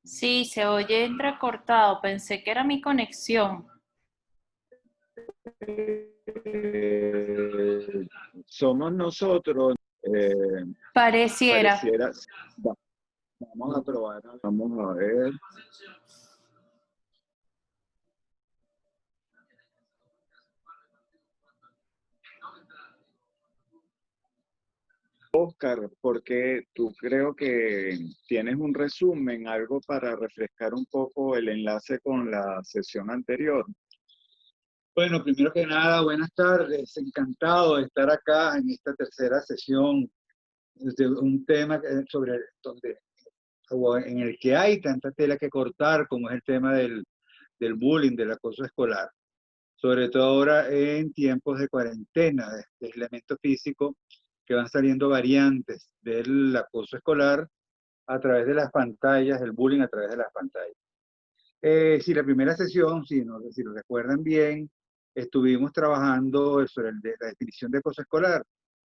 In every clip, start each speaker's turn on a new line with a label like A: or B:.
A: Sí, se oye entrecortado. Pensé que era mi conexión.
B: Somos nosotros,
A: Pareciera.
B: pareciera. Vamos a probar, vamos a ver. Oscar, porque tú creo que tienes un resumen, algo para refrescar un poco el enlace con la sesión anterior.
C: Bueno, primero que nada, buenas tardes. Encantado de estar acá en esta tercera sesión de un tema en el que hay tanta tela que cortar, como es el tema del bullying, del acoso escolar. Sobre todo ahora en tiempos de cuarentena, de aislamiento físico, que van saliendo variantes del acoso escolar a través de las pantallas, el bullying a través de las pantallas. Si la primera sesión, si lo recuerdan bien, estuvimos trabajando sobre la definición de acoso escolar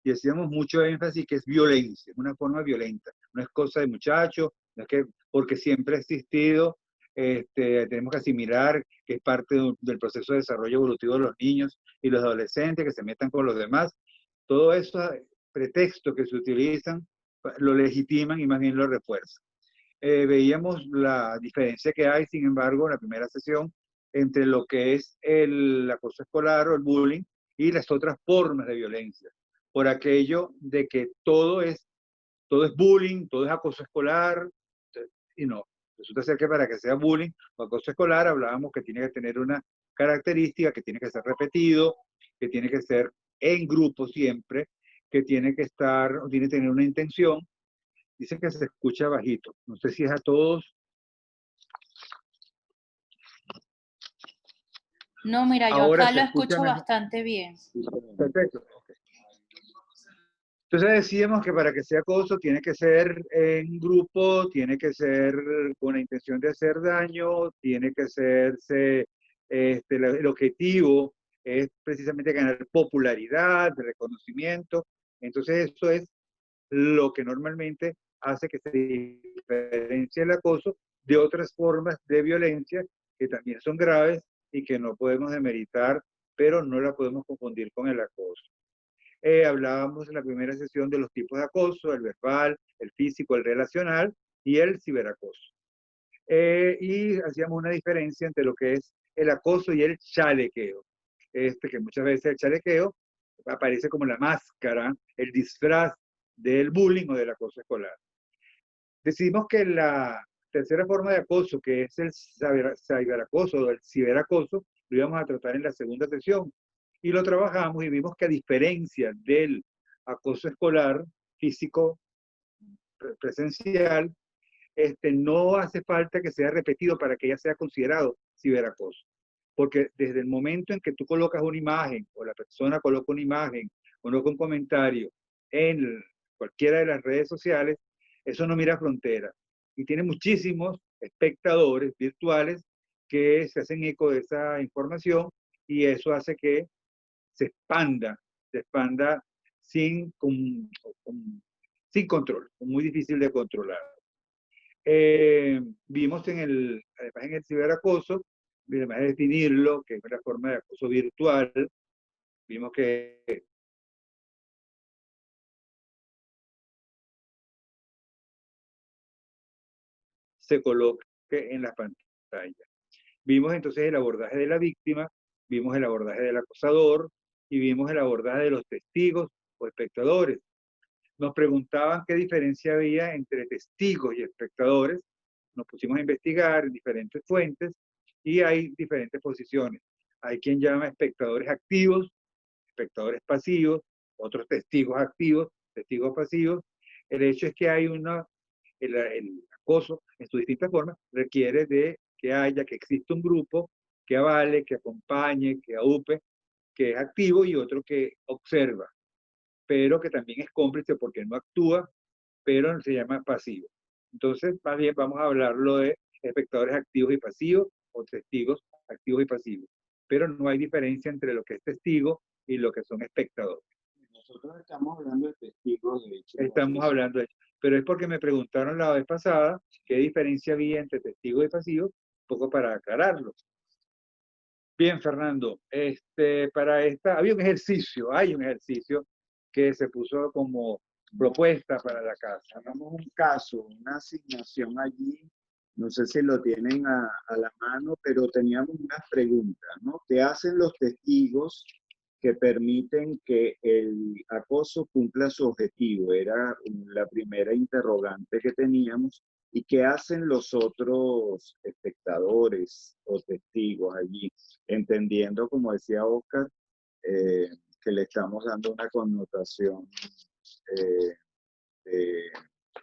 C: y hacíamos mucho énfasis que es violencia, una forma violenta, no es cosa de muchachos, no es que porque siempre ha existido, tenemos que asimilar que es parte del proceso de desarrollo evolutivo de los niños y los adolescentes que se metan con los demás. Todo eso, pretextos que se utilizan, lo legitiman y más bien lo refuerzan. Veíamos la diferencia que hay, sin embargo, en la primera sesión entre lo que es el acoso escolar o el bullying y las otras formas de violencia, por aquello de que todo es bullying, todo es acoso escolar, y no. Resulta ser que para que sea bullying o acoso escolar hablábamos que tiene que tener una característica, que tiene que ser repetido, que tiene que ser en grupo siempre, que tiene que tiene que tener una intención. Dice que se escucha bajito. No sé si es a todos.
A: No, mira, yo
C: Ahora
A: acá
C: se
A: lo
C: escucha
A: escucho
C: mejor.
A: bastante bien.
C: Perfecto. Okay. Entonces decíamos que para que sea acoso tiene que ser en grupo, tiene que ser con la intención de hacer daño, tiene que serse, el objetivo es precisamente ganar popularidad, reconocimiento. Entonces eso es lo que normalmente hace que se diferencie el acoso de otras formas de violencia que también son graves y que no podemos demeritar, pero no la podemos confundir con el acoso. Hablábamos en la primera sesión de los tipos de acoso, el verbal, el físico, el relacional y el ciberacoso. Y hacíamos una diferencia entre lo que es el acoso y el chalequeo. Que muchas veces el chalequeo aparece como la máscara, el disfraz del bullying o del acoso escolar. Decidimos que la tercera forma de acoso, que es el ciberacoso o el ciberacoso, lo íbamos a tratar en la segunda sesión. Y lo trabajamos y vimos que a diferencia del acoso escolar físico presencial, no hace falta que sea repetido para que ya sea considerado ciberacoso. Porque desde el momento en que tú colocas una imagen, o la persona coloca una imagen, coloca un comentario en cualquiera de las redes sociales, eso no mira frontera. Y tiene muchísimos espectadores virtuales que se hacen eco de esa información y eso hace que se expanda sin, sin control, muy difícil de controlar. Vimos además en el ciberacoso, además de definirlo, que es una forma de acoso virtual, vimos que se coloque en la pantalla. Vimos entonces el abordaje de la víctima, vimos el abordaje del acosador y vimos el abordaje de los testigos o espectadores. Nos preguntaban qué diferencia había entre testigos y espectadores. Nos pusimos a investigar en diferentes fuentes y hay diferentes posiciones. Hay quien llama espectadores activos, espectadores pasivos, otros testigos activos, testigos pasivos. El hecho es que hay el acoso en sus distintas formas requiere de que exista un grupo que avale, que acompañe, que aupe, que es activo y otro que observa, pero que también es cómplice porque no actúa, pero se llama pasivo. Entonces, más bien vamos a hablarlo de espectadores activos y pasivos o testigos activos y pasivos. pero no hay diferencia entre lo que es testigo y lo que son espectadores.
B: Nosotros estamos hablando de testigos, de hecho.
C: Estamos hablando de eso. Pero es porque me preguntaron la vez pasada qué diferencia había entre testigo y pasivo, un poco para aclararlo. Bien, Fernando, para esta, hay un ejercicio que se puso como propuesta para la casa.
B: Hagamos un caso, una asignación allí, no sé si lo tienen a la mano, pero teníamos unas preguntas, ¿no? ¿Qué hacen los testigos que permiten que el acoso cumpla su objetivo? Era la primera interrogante que teníamos. ¿Y qué hacen los otros espectadores o testigos allí? Entendiendo, como decía Oscar, que le estamos dando una connotación eh, de-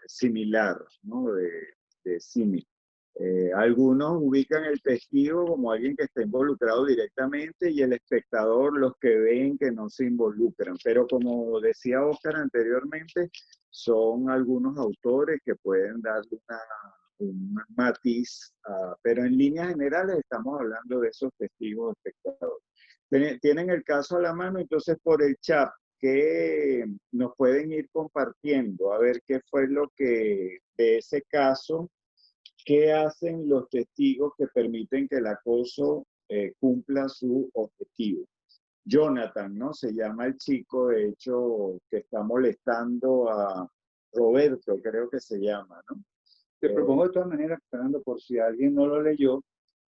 B: similar, ¿no? De símil. Algunos ubican el testigo como alguien que está involucrado directamente y el espectador los que ven que no se involucran. Pero como decía Oscar anteriormente, son algunos autores que pueden darle un matiz, pero en líneas generales estamos hablando de esos testigos espectadores. Tienen el caso a la mano, entonces por el chat que nos pueden ir compartiendo, a ver qué fue lo que de ese caso, qué hacen los testigos que permiten que el acoso cumpla su objetivo. Jonathan, ¿no? Se llama el chico, de hecho, que está molestando a Roberto, creo que se llama, ¿no?
C: Te propongo de todas maneras, Fernando, por si alguien no lo leyó,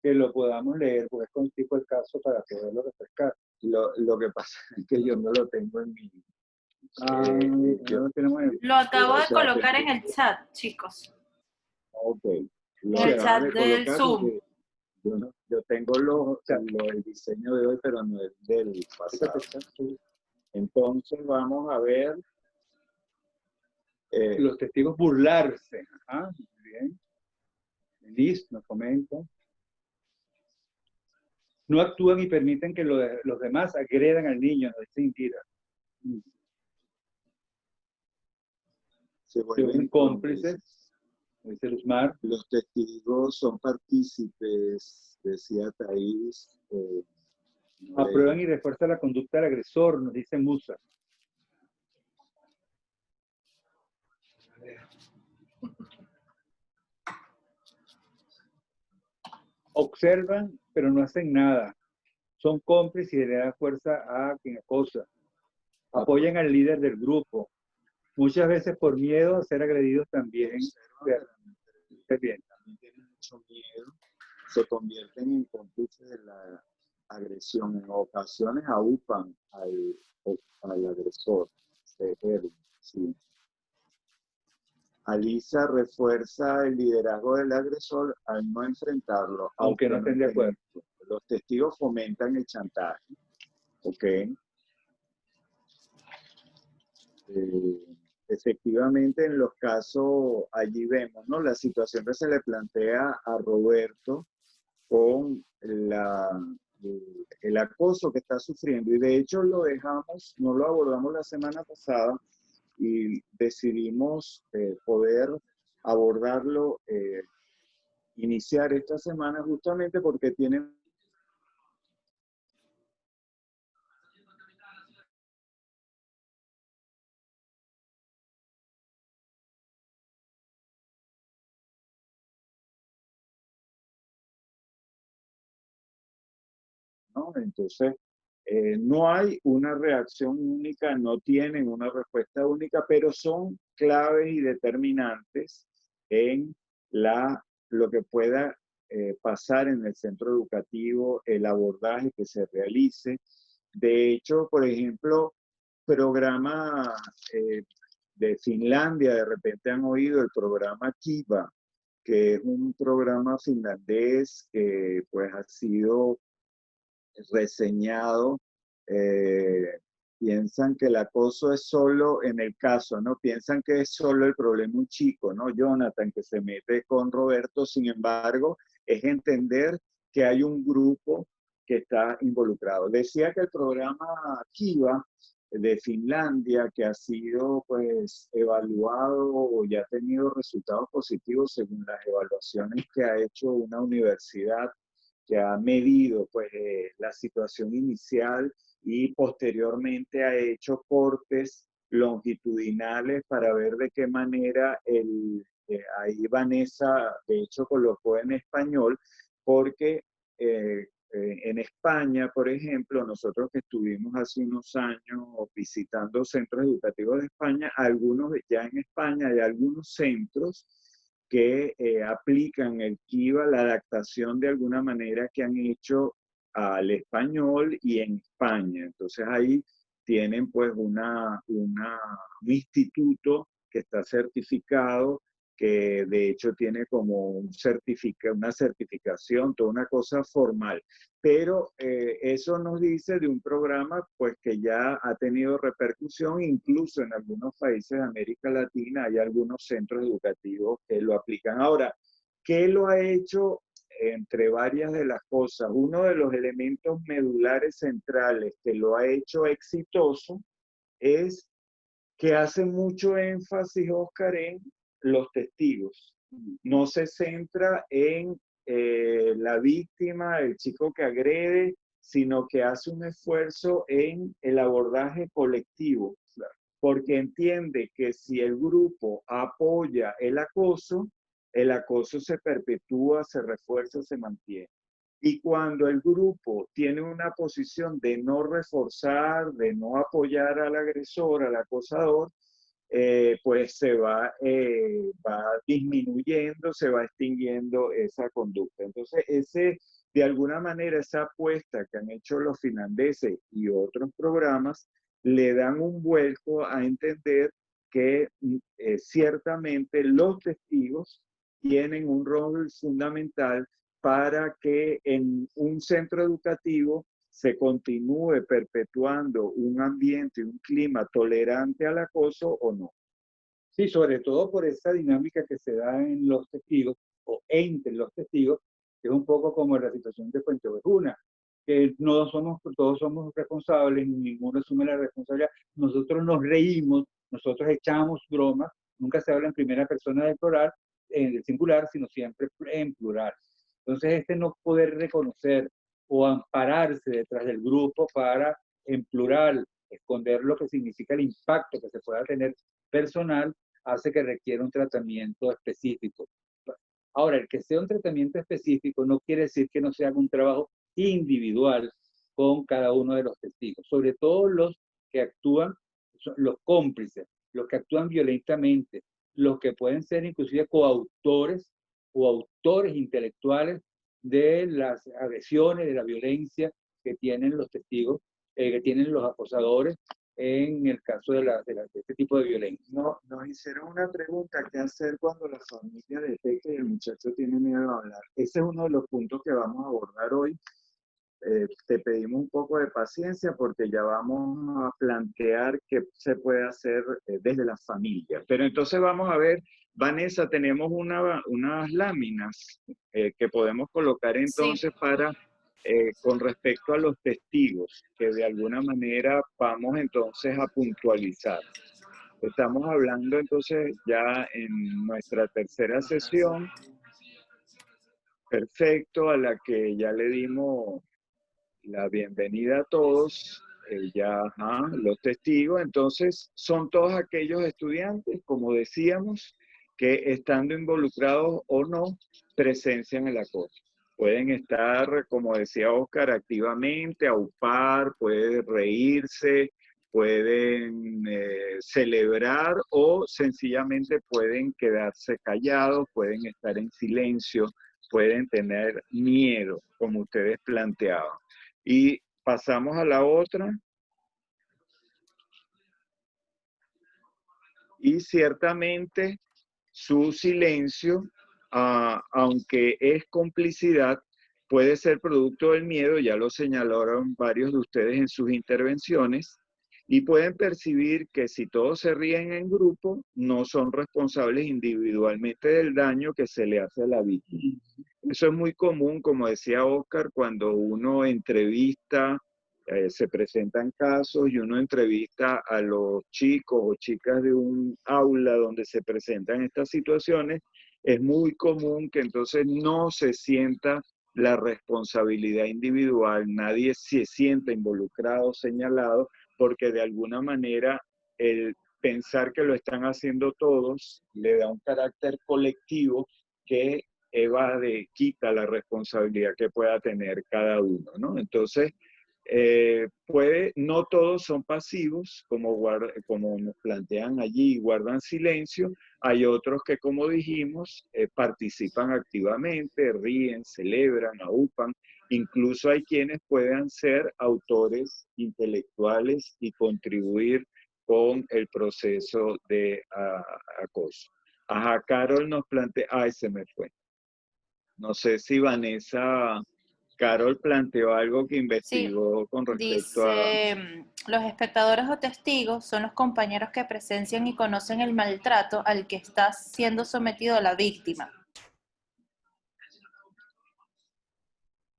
C: que lo podamos leer, porque es contigo el caso para poderlo refrescar.
B: Lo que pasa es que yo no lo tengo en mi...
C: Ya lo tenemos en
A: Lo acabo
B: o
A: de
B: sea,
A: colocar en el chat, chicos.
B: ok. Lo
A: En el
B: acabas
A: chat
B: de
A: del
B: colocar
A: Zoom.
B: porque yo tengo el diseño de hoy, pero no el del pasado. Entonces vamos a ver.
C: los testigos burlarse. Ajá, muy bien. Liz nos comenta. No actúan y permiten que los demás agredan al niño, nos dice Indira.
B: Se vuelven
C: cómplices, dice Luzmar.
B: Los testigos son partícipes, decía Thais.
C: Aprueban y refuerzan la conducta del agresor, nos dice Musa. Observan, pero no hacen nada. Son cómplices y le dan fuerza a quien acosa. Apoyan al líder del grupo. Muchas veces por miedo a ser agredidos también.
B: También tienen mucho miedo. Se convierten en cómplices de la agresión. En ocasiones aúpan al agresor. Sí. Alisa refuerza el liderazgo del agresor al no enfrentarlo,
C: aunque no estén de acuerdo.
B: Los testigos fomentan el chantaje. ¿Ok? Efectivamente, en los casos, allí vemos, ¿no? La situación que se le plantea a Roberto con el acoso que está sufriendo. Y de hecho lo dejamos, no lo abordamos la semana pasada, y decidimos poder abordarlo, iniciar esta semana justamente porque tienen ¿no? Entonces, no hay una reacción única, no tienen una respuesta única, pero son claves y determinantes en lo que pueda pasar en el centro educativo, el abordaje que se realice. De hecho, por ejemplo, programa de Finlandia, de repente han oído el programa Kiva, que es un programa finlandés que pues ha sido reseñado. Piensan que el acoso es solo en el caso, ¿no? Piensan que es solo el problema un chico, ¿no? Jonathan, que se mete con Roberto, sin embargo, es entender que hay un grupo que está involucrado. Decía que el programa Kiva de Finlandia, que ha sido pues evaluado o ya ha tenido resultados positivos según las evaluaciones que ha hecho una universidad que ha medido pues, la situación inicial y posteriormente ha hecho cortes longitudinales para ver de qué manera ahí Vanessa, de hecho, colocó en español, porque en España, por ejemplo, nosotros que estuvimos hace unos años visitando centros educativos de España, algunos ya en España hay algunos centros que aplican el Kiva, la adaptación de alguna manera que han hecho al español y en España. Entonces ahí tienen pues un instituto que está certificado, que de hecho tiene como una certificación, toda una cosa formal. Pero eso nos dice de un programa pues que ya ha tenido repercusión, incluso en algunos países de América Latina hay algunos centros educativos que lo aplican. Ahora, ¿qué lo ha hecho? Entre varias de las cosas, uno de los elementos medulares centrales que lo ha hecho exitoso es que hace mucho énfasis, Oscar, en los testigos. No se centra en la víctima, el chico que agrede, sino que hace un esfuerzo en el abordaje colectivo, porque entiende que si el grupo apoya el acoso se perpetúa, se refuerza, se mantiene. Y cuando el grupo tiene una posición de no reforzar, de no apoyar al agresor, al acosador, pues va disminuyendo, se va extinguiendo esa conducta. Entonces, de alguna manera, esa apuesta que han hecho los finlandeses y otros programas, le dan un vuelco a entender que ciertamente los testigos tienen un rol fundamental para que en un centro educativo se continúe perpetuando un ambiente, un clima tolerante al acoso o no.
C: Sí, sobre todo por esa dinámica que se da en los testigos o entre los testigos, que es un poco como la situación de Fuente Ovejuna, que todos somos responsables, ninguno asume la responsabilidad, nosotros nos reímos, nosotros echamos bromas, nunca se habla en primera persona del plural, en el singular, sino siempre en plural. Entonces, no poder reconocer o ampararse detrás del grupo para, en plural, esconder lo que significa el impacto que se pueda tener personal, hace que requiera un tratamiento específico. Ahora, el que sea un tratamiento específico no quiere decir que no se haga un trabajo individual con cada uno de los testigos, sobre todo los que actúan, los cómplices, los que actúan violentamente, los que pueden ser inclusive coautores o autores intelectuales de las agresiones, de la violencia que tienen los testigos, que tienen los acosadores en el caso de este tipo de violencia.
B: No, nos hicieron una pregunta: ¿qué hacer cuando la familia detecta y el muchacho tiene miedo a hablar? Ese es uno de los puntos que vamos a abordar hoy. Te pedimos un poco de paciencia porque ya vamos a plantear qué se puede hacer desde la familia. Pero entonces vamos a ver, Vanessa, tenemos unas láminas que podemos colocar entonces
A: Sí.
B: para, con respecto a los testigos, que de alguna manera vamos entonces a puntualizar. Estamos hablando entonces ya en nuestra tercera sesión, perfecto, a la que ya le dimos la bienvenida a todos, los testigos. Entonces, son todos aquellos estudiantes, como decíamos, que estando involucrados o no, presencian el acoso. Pueden estar, como decía Oscar, activamente, aupar, pueden reírse, pueden celebrar o sencillamente pueden quedarse callados, pueden estar en silencio, pueden tener miedo, como ustedes planteaban. Y pasamos a la otra. Y ciertamente su silencio, aunque es complicidad, puede ser producto del miedo, ya lo señalaron varios de ustedes en sus intervenciones, y pueden percibir que si todos se ríen en grupo, no son responsables individualmente del daño que se le hace a la víctima. Eso es muy común, como decía Oscar, cuando uno entrevista, se presentan casos y uno entrevista a los chicos o chicas de un aula donde se presentan estas situaciones, es muy común que entonces no se sienta la responsabilidad individual, nadie se siente involucrado, señalado, porque de alguna manera el pensar que lo están haciendo todos le da un carácter colectivo que evade, quita la responsabilidad que pueda tener cada uno, ¿no? Entonces, no todos son pasivos, como nos plantean allí, guardan silencio. Hay otros que, como dijimos, participan activamente, ríen, celebran, aupan. Incluso hay quienes puedan ser autores intelectuales y contribuir con el proceso de acoso. Ajá, Carol nos plantea, ay, se me fue. No sé si Vanessa, Carol planteó algo que
A: Sí,
B: investigó con respecto a...
A: dice, los espectadores o testigos son los compañeros que presencian y conocen el maltrato al que está siendo sometido la víctima.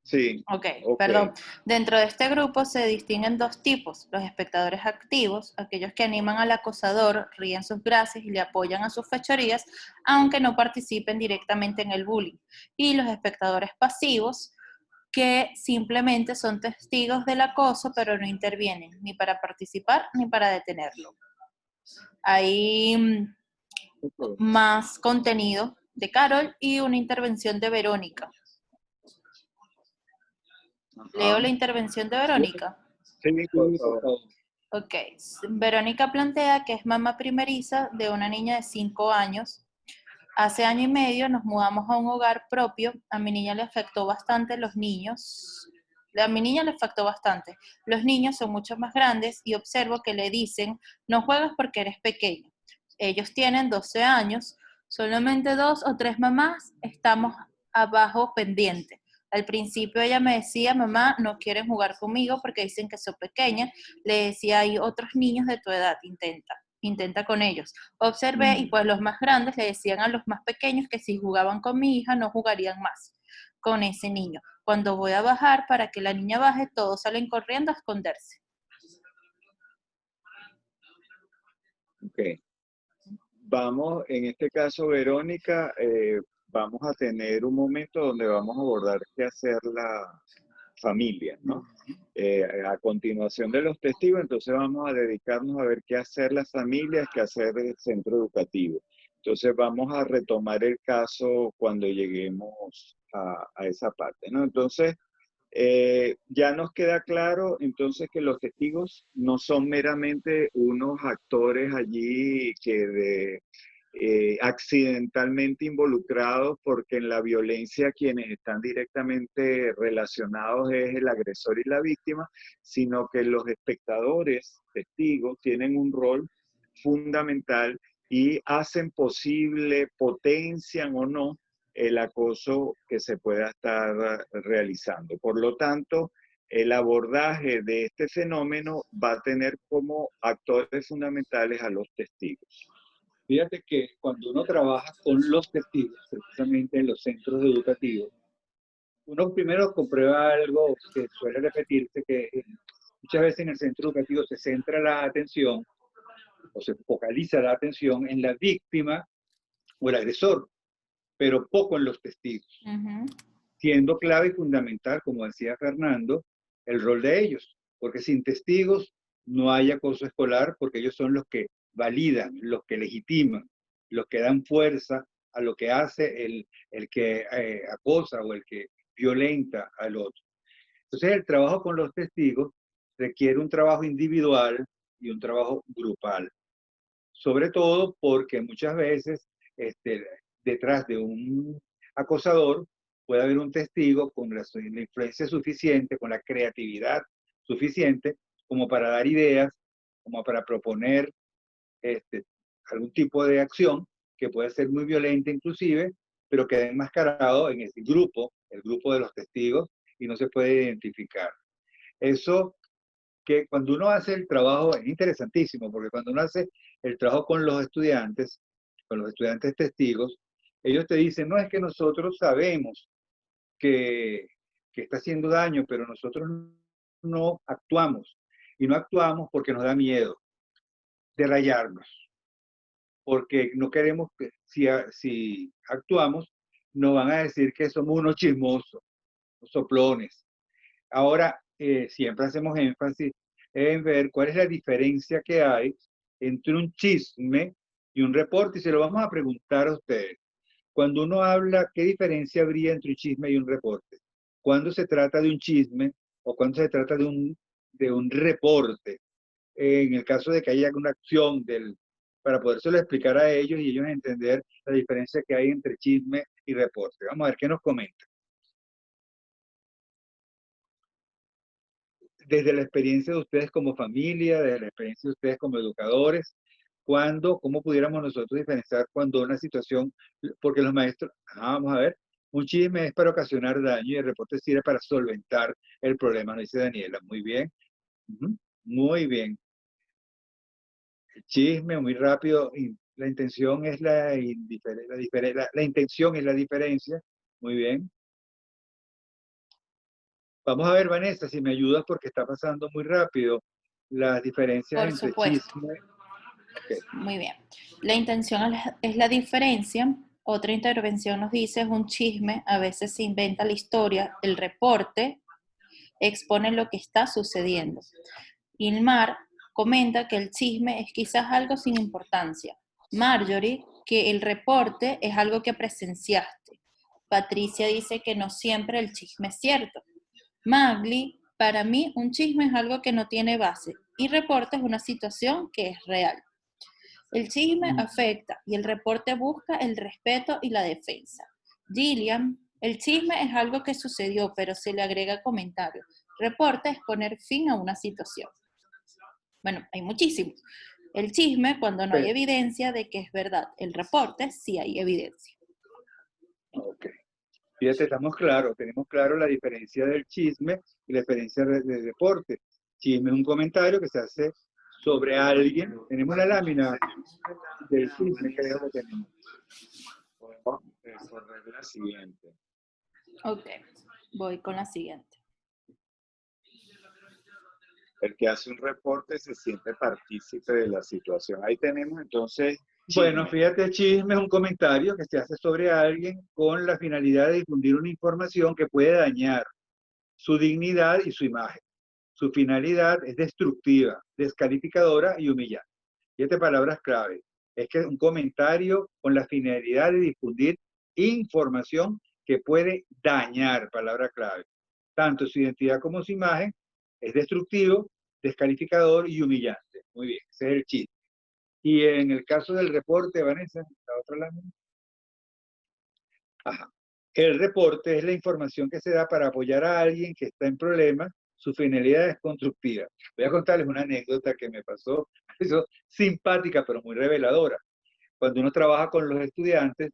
B: Sí,
A: Ok,
B: ok.
A: perdón. Dentro de este grupo se distinguen dos tipos: los espectadores activos, aquellos que animan al acosador, ríen sus gracias y le apoyan a sus fechorías, aunque no participen directamente en el bullying, y los espectadores pasivos, que simplemente son testigos del acoso, pero no intervienen ni para participar ni para detenerlo. Hay
B: Ok.
A: más contenido de Carol y una intervención de Verónica. Leo
B: Ajá.
A: la intervención de Verónica.
B: Sí, por
C: Sí, por
B: favor.
C: favor.
A: Ok, Verónica plantea que es mamá primeriza de una niña de 5 años. Hace año y medio nos mudamos a un hogar propio. A mi niña le afectó bastante los niños. A mi niña le afectó bastante. Los niños son mucho más grandes y observo que le dicen: no juegas porque eres pequeño. Ellos tienen 12 años. Solamente 2 o 3 mamás estamos abajo pendiente. Al principio ella me decía: mamá, no quieren jugar conmigo porque dicen que soy pequeña. Le decía: hay otros niños de tu edad, intenta con ellos. Observé y pues los más grandes le decían a los más pequeños que si jugaban con mi hija no jugarían más con ese niño. Cuando voy a bajar para que la niña baje, todos salen corriendo a esconderse.
B: Ok. Vamos, en este caso, Verónica, vamos a tener un momento donde vamos a abordar qué hacer la familia, ¿no? A continuación de los testigos, entonces vamos a dedicarnos a ver qué hacer las familias, qué hacer el centro educativo. Entonces vamos a retomar el caso cuando lleguemos a esa parte, ¿no? Entonces, ya nos queda claro entonces que los testigos no son meramente unos actores allí accidentalmente involucrados, porque en la violencia quienes están directamente relacionados es el agresor y la víctima, sino que los espectadores, testigos, tienen un rol fundamental y hacen posible, potencian o no el acoso que se pueda estar realizando. Por lo tanto, el abordaje de este fenómeno va a tener como actores fundamentales a los testigos.
C: Fíjate que cuando uno trabaja con los testigos, precisamente en los centros educativos, uno primero comprueba algo que suele repetirse, que muchas veces en el centro educativo se centra la atención o se focaliza la atención en la víctima o el agresor, pero poco en los testigos, siendo clave y fundamental, como decía Fernando, el rol de ellos, porque sin testigos no hay acoso escolar, porque ellos son los que validan, los que legitiman, los que dan fuerza a lo que hace el que acosa o el que violenta al otro. Entonces el trabajo con los testigos requiere un trabajo individual y un trabajo grupal, sobre todo porque muchas veces detrás de un acosador puede haber un testigo con la influencia suficiente, con la creatividad suficiente como para dar ideas, como para proponer este, algún tipo de acción que puede ser muy violenta inclusive, pero queda enmascarado en el grupo de los testigos, y no se puede identificar. Eso, que cuando uno hace el trabajo es interesantísimo, porque cuando uno hace el trabajo con los estudiantes testigos, ellos te dicen: no, es que nosotros sabemos que está haciendo daño, pero nosotros no actuamos. Y no actuamos porque nos da miedo de rayarnos, porque no queremos que si actuamos, nos van a decir que somos unos chismosos, soplones. Ahora, siempre hacemos énfasis en ver cuál es la diferencia que hay entre un chisme y un reporte, y se lo vamos a preguntar a ustedes. Cuando uno habla, ¿qué diferencia habría entre un chisme y un reporte? Cuando se trata de un chisme o cuando se trata de un reporte, en el caso de que haya una acción para podérselo explicar a ellos y ellos entender la diferencia que hay entre chisme y reporte. Vamos a ver qué nos comenta. Desde la experiencia de ustedes como familia, desde la experiencia de ustedes como educadores, cómo pudiéramos nosotros diferenciar cuando una situación, porque los maestros, vamos a ver, un chisme es para ocasionar daño y el reporte sirve para solventar el problema, nos dice Daniela. Muy bien, muy bien. El chisme, muy rápido, y la intención es la intención es la diferencia. Muy bien. Vamos a ver, Vanessa, si me ayudas porque está pasando muy rápido las diferencias
A: Por
C: entre
A: supuesto.
C: chisme. Okay.
A: Muy bien. La intención es la diferencia. Otra intervención nos dice, es un chisme, a veces se inventa la historia, el reporte expone lo que está sucediendo. Ilmar comenta que el chisme es quizás algo sin importancia. Marjorie, que el reporte es algo que presenciaste. Patricia dice que no siempre el chisme es cierto. Magli, para mí un chisme es algo que no tiene base y reporte es una situación que es real. El chisme afecta y el reporte busca el respeto y la defensa. Gillian, el chisme es algo que sucedió, pero se le agrega comentario. Reporte es poner fin a una situación. Bueno, hay muchísimos. El chisme cuando no hay evidencia de que es verdad. El reporte sí hay evidencia.
C: Ok. Fíjate, estamos claros, tenemos claro la diferencia del chisme y la diferencia del reporte. Chisme es un comentario que se hace sobre alguien. Tenemos la lámina del chisme, creo que tenemos.
B: Podemos correr la siguiente.
A: Ok, voy con la siguiente.
B: El que hace un reporte se siente partícipe de la situación. Ahí tenemos entonces chisme.
C: Bueno, fíjate, chisme es un comentario que se hace sobre alguien con la finalidad de difundir una información que puede dañar su dignidad y su imagen. Su finalidad es destructiva, descalificadora y humillante. Fíjate palabras clave. Es que es un comentario con la finalidad de difundir información que puede dañar, palabra clave. Tanto su identidad como su imagen es destructivo, descalificador y humillante. Muy bien, ese es el chisme. Y en el caso del reporte, Vanessa, la otra lámina. Ajá. El reporte es la información que se da para apoyar a alguien que está en problemas. Su finalidad es constructiva. Voy a contarles una anécdota que me pasó, simpática pero muy reveladora. Cuando uno trabaja con los estudiantes,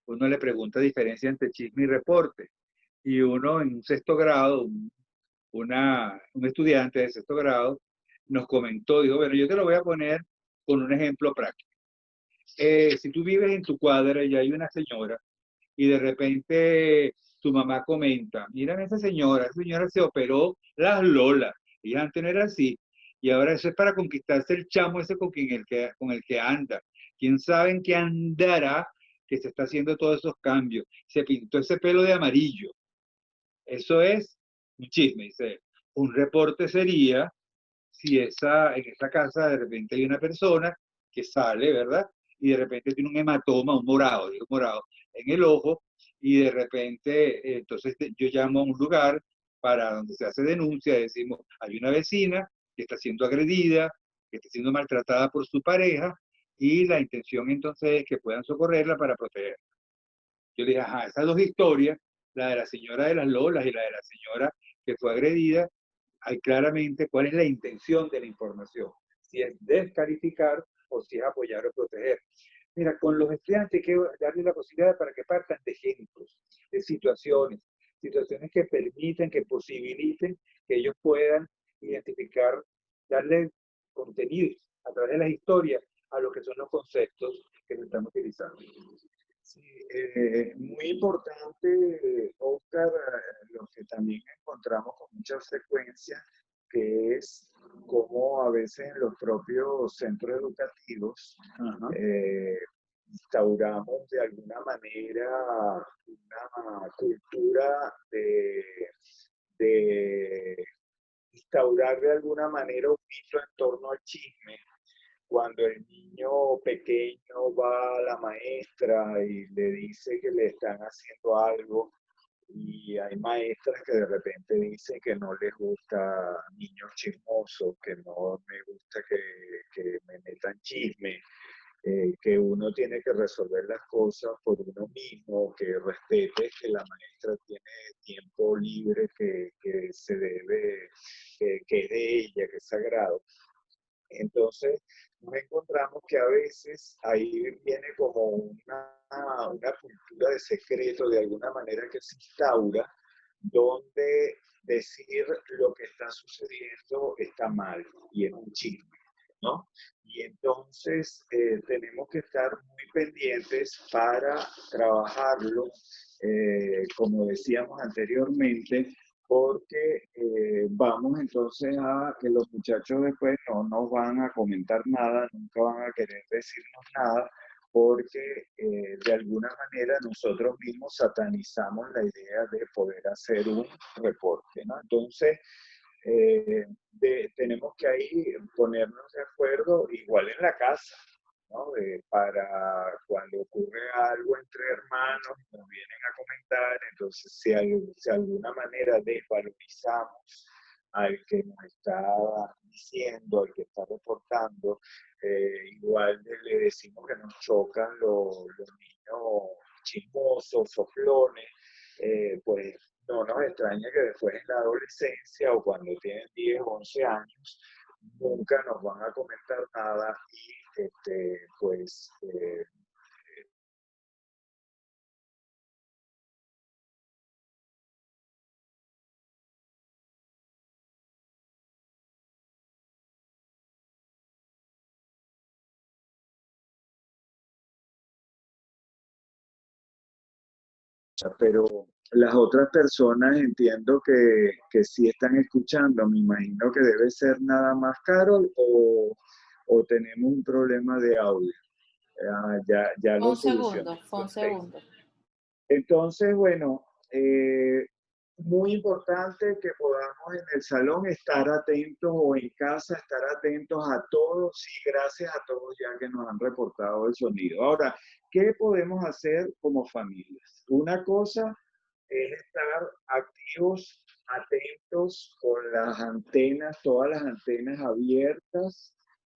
C: uno le pregunta diferencia entre chisme y reporte. Y uno en un sexto grado, un estudiante de sexto grado, nos comentó, dijo, bueno, yo te lo voy a poner con un ejemplo práctico. Si tú vives en tu cuadra y hay una señora y de repente tu mamá comenta, miren esa señora se operó las lolas, y antes no era así, y ahora eso es para conquistarse el chamo ese con el que anda. ¿Quién sabe en qué andará que se está haciendo todos esos cambios? Se pintó ese pelo de amarillo. Eso es un chisme, dice él. Un reporte sería si en esa casa de repente hay una persona que sale, ¿verdad? Y de repente tiene un hematoma, un morado, digo morado, en el ojo, y de repente, entonces yo llamo a un lugar para donde se hace denuncia, decimos, hay una vecina que está siendo agredida, que está siendo maltratada por su pareja, y la intención entonces es que puedan socorrerla para protegerla. Yo le dije, ajá, esas dos historias, la de la señora de las lolas y la de la señora que fue agredida, hay claramente cuál es la intención de la información, si es descalificar o si es apoyar o proteger. Mira, con los estudiantes hay que darle la posibilidad para que partan de ejemplos, de situaciones que permiten, que posibiliten que ellos puedan identificar, darle contenido a través de las historias a lo que son los conceptos que se están utilizando.
B: Sí, muy importante, Oscar, lo que también encontramos con mucha frecuencia, que es cómo a veces en los propios centros educativos instauramos de alguna manera una cultura de instaurar de alguna manera un mito en torno al chisme. Cuando el niño pequeño va a la maestra y le dice que le están haciendo algo, y hay maestras que de repente dicen que no les gusta niños chismosos, que no me gusta que me metan chisme, que uno tiene que resolver las cosas por uno mismo, que respete que la maestra tiene tiempo libre que se debe, que es de ella, que es sagrado. Entonces, nos encontramos que a veces ahí viene como una cultura de secreto de alguna manera que se instaura, donde decir lo que está sucediendo está mal y es un chisme, ¿no? Y entonces tenemos que estar muy pendientes para trabajarlo, como decíamos anteriormente, porque vamos entonces a que los muchachos después no nos van a comentar nada, nunca van a querer decirnos nada, porque de alguna manera nosotros mismos satanizamos la idea de poder hacer un reporte, ¿no? Entonces, tenemos que ahí ponernos de acuerdo, igual en la casa, ¿no? Para cuando ocurre algo entre hermanos, nos vienen a comentar, entonces si de alguna manera desvalorizamos al que nos está diciendo, al que está reportando, igual le decimos que nos chocan los niños chismosos, soplones, pues no nos extraña que después en la adolescencia o cuando tienen 10, 11 años, nunca nos van a comentar nada y pues pero las otras personas entiendo que sí están escuchando. Me imagino que debe ser nada más Carol o tenemos un problema de audio. Ya
A: Fue
B: lo
A: un segundo,
B: solucioné.
A: fue un segundo.
B: Entonces, bueno, muy importante que podamos en el salón estar atentos o en casa estar atentos a todos y gracias a todos ya que nos han reportado el sonido. Ahora, ¿qué podemos hacer como familias? Una cosa es estar activos, atentos con las antenas, todas las antenas abiertas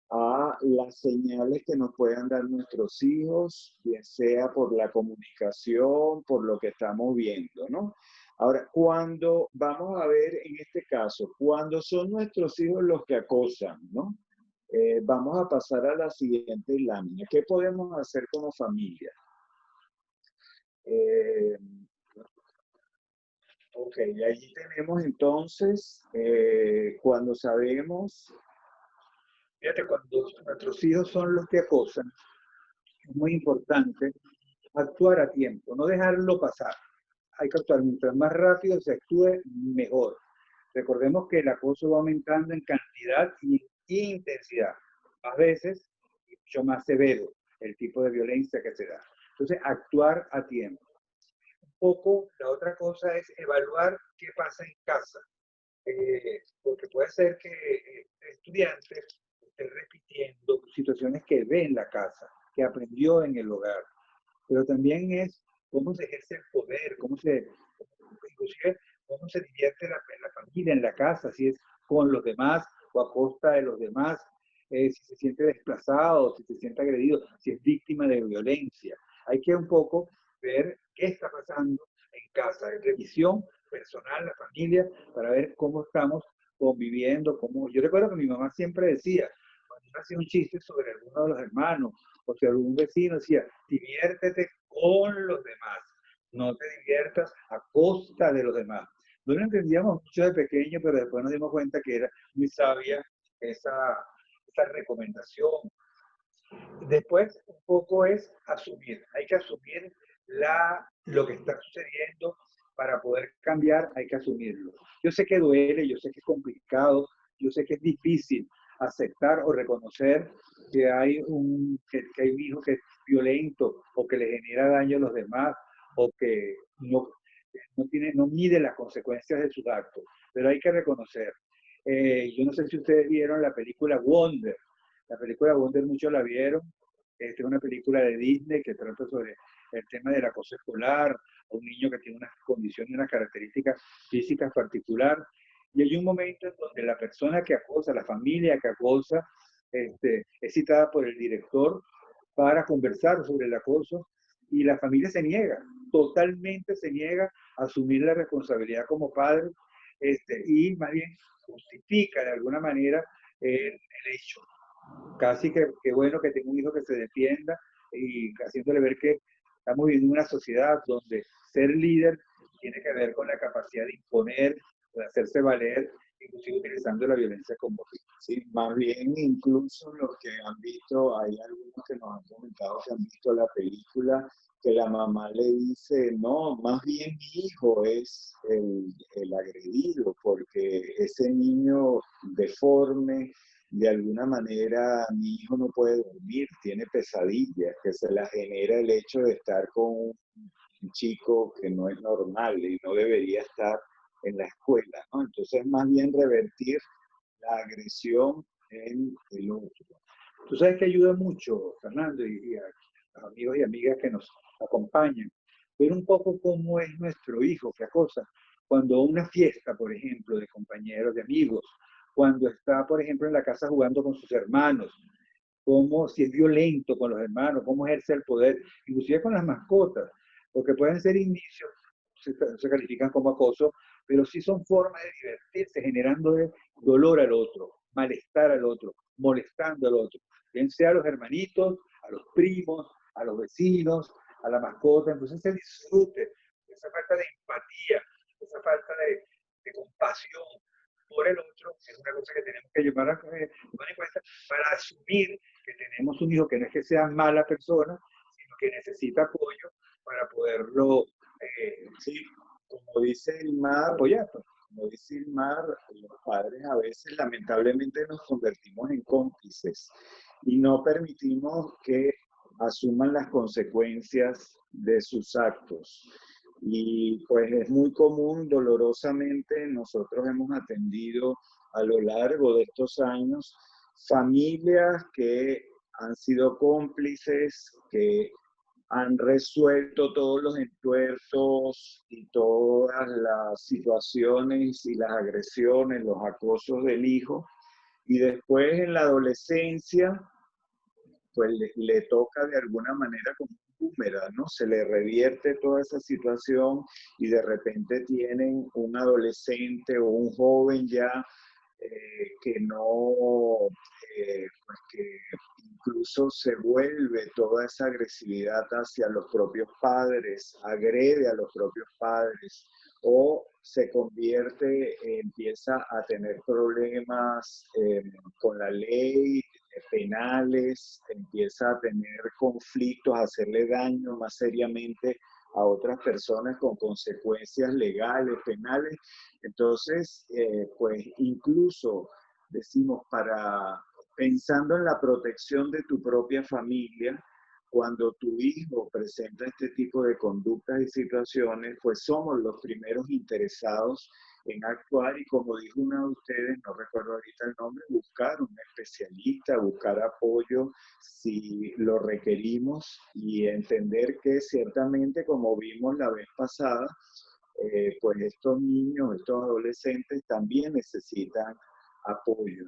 B: a las señales que nos puedan dar nuestros hijos, bien sea por la comunicación, por lo que estamos viendo, ¿no? Ahora, cuando vamos a ver en este caso, cuando son nuestros hijos los que acosan, ¿no? Vamos a pasar a la siguiente lámina. ¿Qué podemos hacer como familia? Eh, ok, allí tenemos entonces, cuando sabemos, fíjate, cuando nuestros hijos son los que acosan, es muy importante actuar a tiempo, no dejarlo pasar. Hay que actuar, mientras más rápido se actúe, mejor. Recordemos que el acoso va aumentando en cantidad y intensidad. A veces, mucho más severo el tipo de violencia que se da. Entonces, actuar a tiempo. Un poco, la otra cosa es evaluar qué pasa en casa. Porque puede ser que el estudiante esté repitiendo situaciones que ve en la casa, que aprendió en el hogar. Pero también es cómo se ejerce el poder, inclusive cómo se divierte la familia en la casa, si es con los demás o a costa de los demás, si se siente desplazado, si se siente agredido, si es víctima de violencia. Hay que un poco ver qué está pasando en casa, en revisión personal, la familia, para ver cómo estamos conviviendo. Yo recuerdo que mi mamá siempre decía, cuando yo hacía un chiste sobre alguno de los hermanos, o si algún vecino decía, diviértete con los demás, no te diviertas a costa de los demás. No lo entendíamos mucho de pequeño, pero después nos dimos cuenta que era muy sabia esa recomendación. Después, un poco es asumir. Hay que asumir lo que está sucediendo para poder cambiar, hay que asumirlo. Yo sé que duele, yo sé que es complicado, yo sé que es difícil
C: aceptar o reconocer que hay que hay un hijo que es violento o que le genera daño a los demás o que no mide las consecuencias de sus actos, pero hay que reconocer. Yo no sé si ustedes vieron la película Wonder. La película Wonder muchos la vieron. Esta es una película de Disney que trata sobre el tema del acoso escolar, a un niño que tiene unas condiciones, unas características físicas particulares. Y hay un momento en donde la persona que acosa, la familia que acosa, es citada por el director para conversar sobre el acoso y la familia se niega, totalmente se niega a asumir la responsabilidad como padre y más bien justifica de alguna manera el hecho. Casi que bueno que tengo un hijo que se defienda y haciéndole ver que estamos viviendo en una sociedad donde ser líder tiene que ver con la capacidad de imponer, de hacerse valer, inclusive utilizando la violencia como fin.
B: Sí, más bien incluso los que han visto, hay algunos que nos han comentado que han visto la película, que la mamá le dice, no, más bien mi hijo es el agredido, porque ese niño deforme, de alguna manera mi hijo no puede dormir, tiene pesadillas, que se la genera el hecho de estar con un chico que no es normal y no debería estar en la escuela, ¿no? Entonces, más bien revertir la agresión en el otro.
C: Tú sabes que ayuda mucho, Fernando, y a los amigos y amigas que nos acompañan, ver un poco cómo es nuestro hijo, qué cosa. Cuando una fiesta, por ejemplo, de compañeros, de amigos, cuando está, por ejemplo, en la casa jugando con sus hermanos, cómo si es violento con los hermanos, cómo ejerce el poder, inclusive con las mascotas, porque pueden ser indicios, se califican como acoso, pero sí son formas de divertirse, generando dolor al otro, malestar al otro, molestando al otro, bien sea a los hermanitos, a los primos, a los vecinos, a la mascota. Entonces se disfrute esa falta de empatía, esa falta de compasión por el otro, es una cosa que tenemos que llevar en cuenta para asumir que tenemos un hijo que no es que sea mala persona, sino que necesita apoyo para poderlo
B: sí, como dice el mar,
C: apoyar.
B: como dice el mar, los padres a veces lamentablemente nos convertimos en cómplices y no permitimos que asuman las consecuencias de sus actos. Y pues es muy común, dolorosamente, nosotros hemos atendido a lo largo de estos años familias que han sido cómplices, que han resuelto todos los entuertos y todas las situaciones y las agresiones, los acosos del hijo, y después en la adolescencia pues le toca de alguna manera como un boomerang, ¿no? Se le revierte toda esa situación y de repente tienen un adolescente o un joven ya que no, pues que incluso se vuelve toda esa agresividad hacia los propios padres, agrede a los propios padres o se convierte, empieza a tener problemas con la ley, penales, empieza a tener conflictos, a hacerle daño más seriamente a otras personas con consecuencias legales, penales. Entonces, pues incluso decimos pensando en la protección de tu propia familia, cuando tu hijo presenta este tipo de conductas y situaciones, pues somos los primeros interesados en actuar y como dijo una de ustedes, no recuerdo ahorita el nombre, buscar un especialista, buscar apoyo si lo requerimos y entender que ciertamente, como vimos la vez pasada, pues estos niños, estos adolescentes también necesitan apoyo.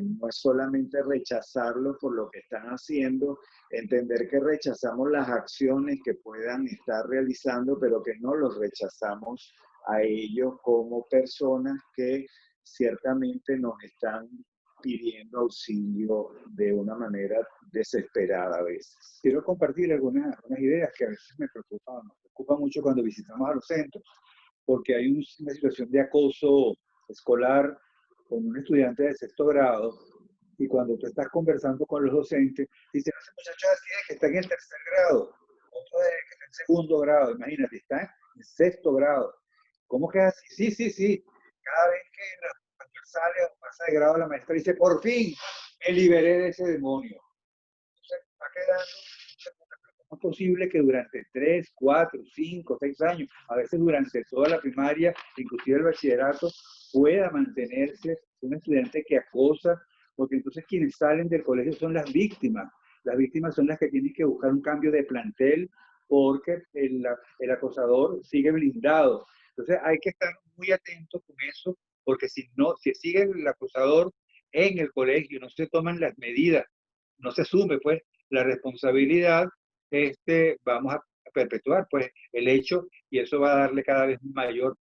B: No es solamente rechazarlos por lo que están haciendo, entender que rechazamos las acciones que puedan estar realizando, pero que no los rechazamos a ellos como personas que ciertamente nos están pidiendo auxilio de una manera desesperada a veces.
C: Quiero compartir algunas ideas que a veces me preocupan mucho cuando visitamos a los centros, porque hay una situación de acoso escolar con un estudiante de sexto grado y cuando tú estás conversando con los docentes, dicen, ese muchacho así es que está en el tercer grado, otro es que está en segundo grado, imagínate, está en sexto grado. ¿Cómo que es así? Sí, sí, sí. Cada vez que cuando él sale o pasa de grado, la maestra dice, por fin me liberé de ese demonio. Entonces va quedando, ¿cómo es posible que durante 3, 4, 5, 6 años, a veces durante toda la primaria, inclusive el bachillerato, pueda mantenerse un estudiante que acosa? Porque entonces quienes salen del colegio son las víctimas. Las víctimas son las que tienen que buscar un cambio de plantel porque el acosador sigue blindado. Entonces hay que estar muy atentos con eso, porque si no, si sigue el acosador en el colegio, no se toman las medidas, no se asume pues la responsabilidad, vamos a perpetuar pues el hecho, y eso va a darle cada vez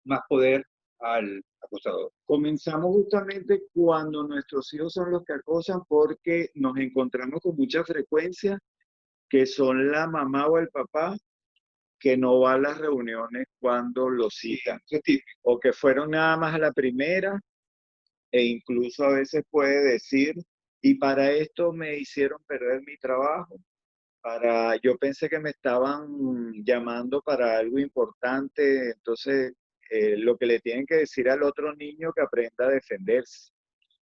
C: más poder al acosador.
B: Comenzamos justamente cuando nuestros hijos son los que acosan, porque nos encontramos con mucha frecuencia que son la mamá o el papá que no va a las reuniones cuando lo citan, o que fueron nada más a la primera, e incluso a veces puede decir, y para esto me hicieron perder mi trabajo. Yo pensé que me estaban llamando para algo importante, entonces lo que le tienen que decir al otro niño que aprenda a defenderse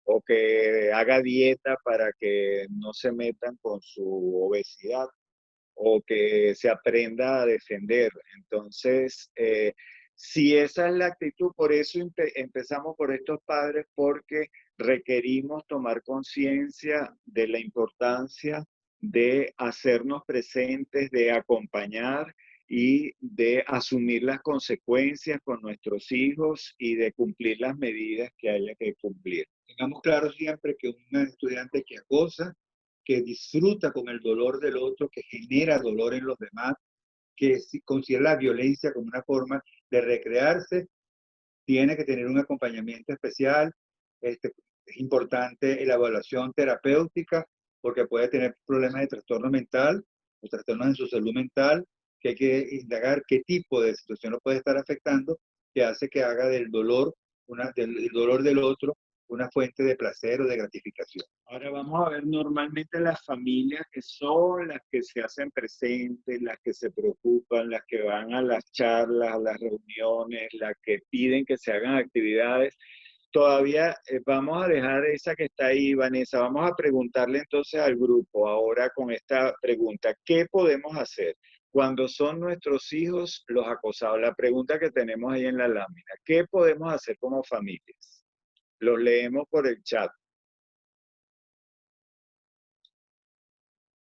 B: o que haga dieta para que no se metan con su obesidad o que se aprenda a defender. Entonces, si esa es la actitud, por eso empezamos por estos padres, porque requerimos tomar conciencia de la importancia de hacernos presentes, de acompañar y de asumir las consecuencias con nuestros hijos y de cumplir las medidas que haya que cumplir.
C: Tengamos claro siempre que un estudiante que acosa, que disfruta con el dolor del otro, que genera dolor en los demás, que considera la violencia como una forma de recrearse, tiene que tener un acompañamiento especial. Es importante la evaluación terapéutica, porque puede tener problemas de trastorno mental o trastornos en su salud mental, que hay que indagar qué tipo de situación lo puede estar afectando, que hace que haga del dolor, del dolor del otro, una fuente de placer o de gratificación.
B: Ahora vamos a ver normalmente las familias que son las que se hacen presentes, las que se preocupan, las que van a las charlas, a las reuniones, las que piden que se hagan actividades. Todavía vamos a dejar esa que está ahí, Vanessa. Vamos a preguntarle entonces al grupo ahora con esta pregunta. ¿Qué podemos hacer cuando son nuestros hijos los acosados? La pregunta que tenemos ahí en la lámina. ¿Qué podemos hacer como familias? Los leemos por el chat.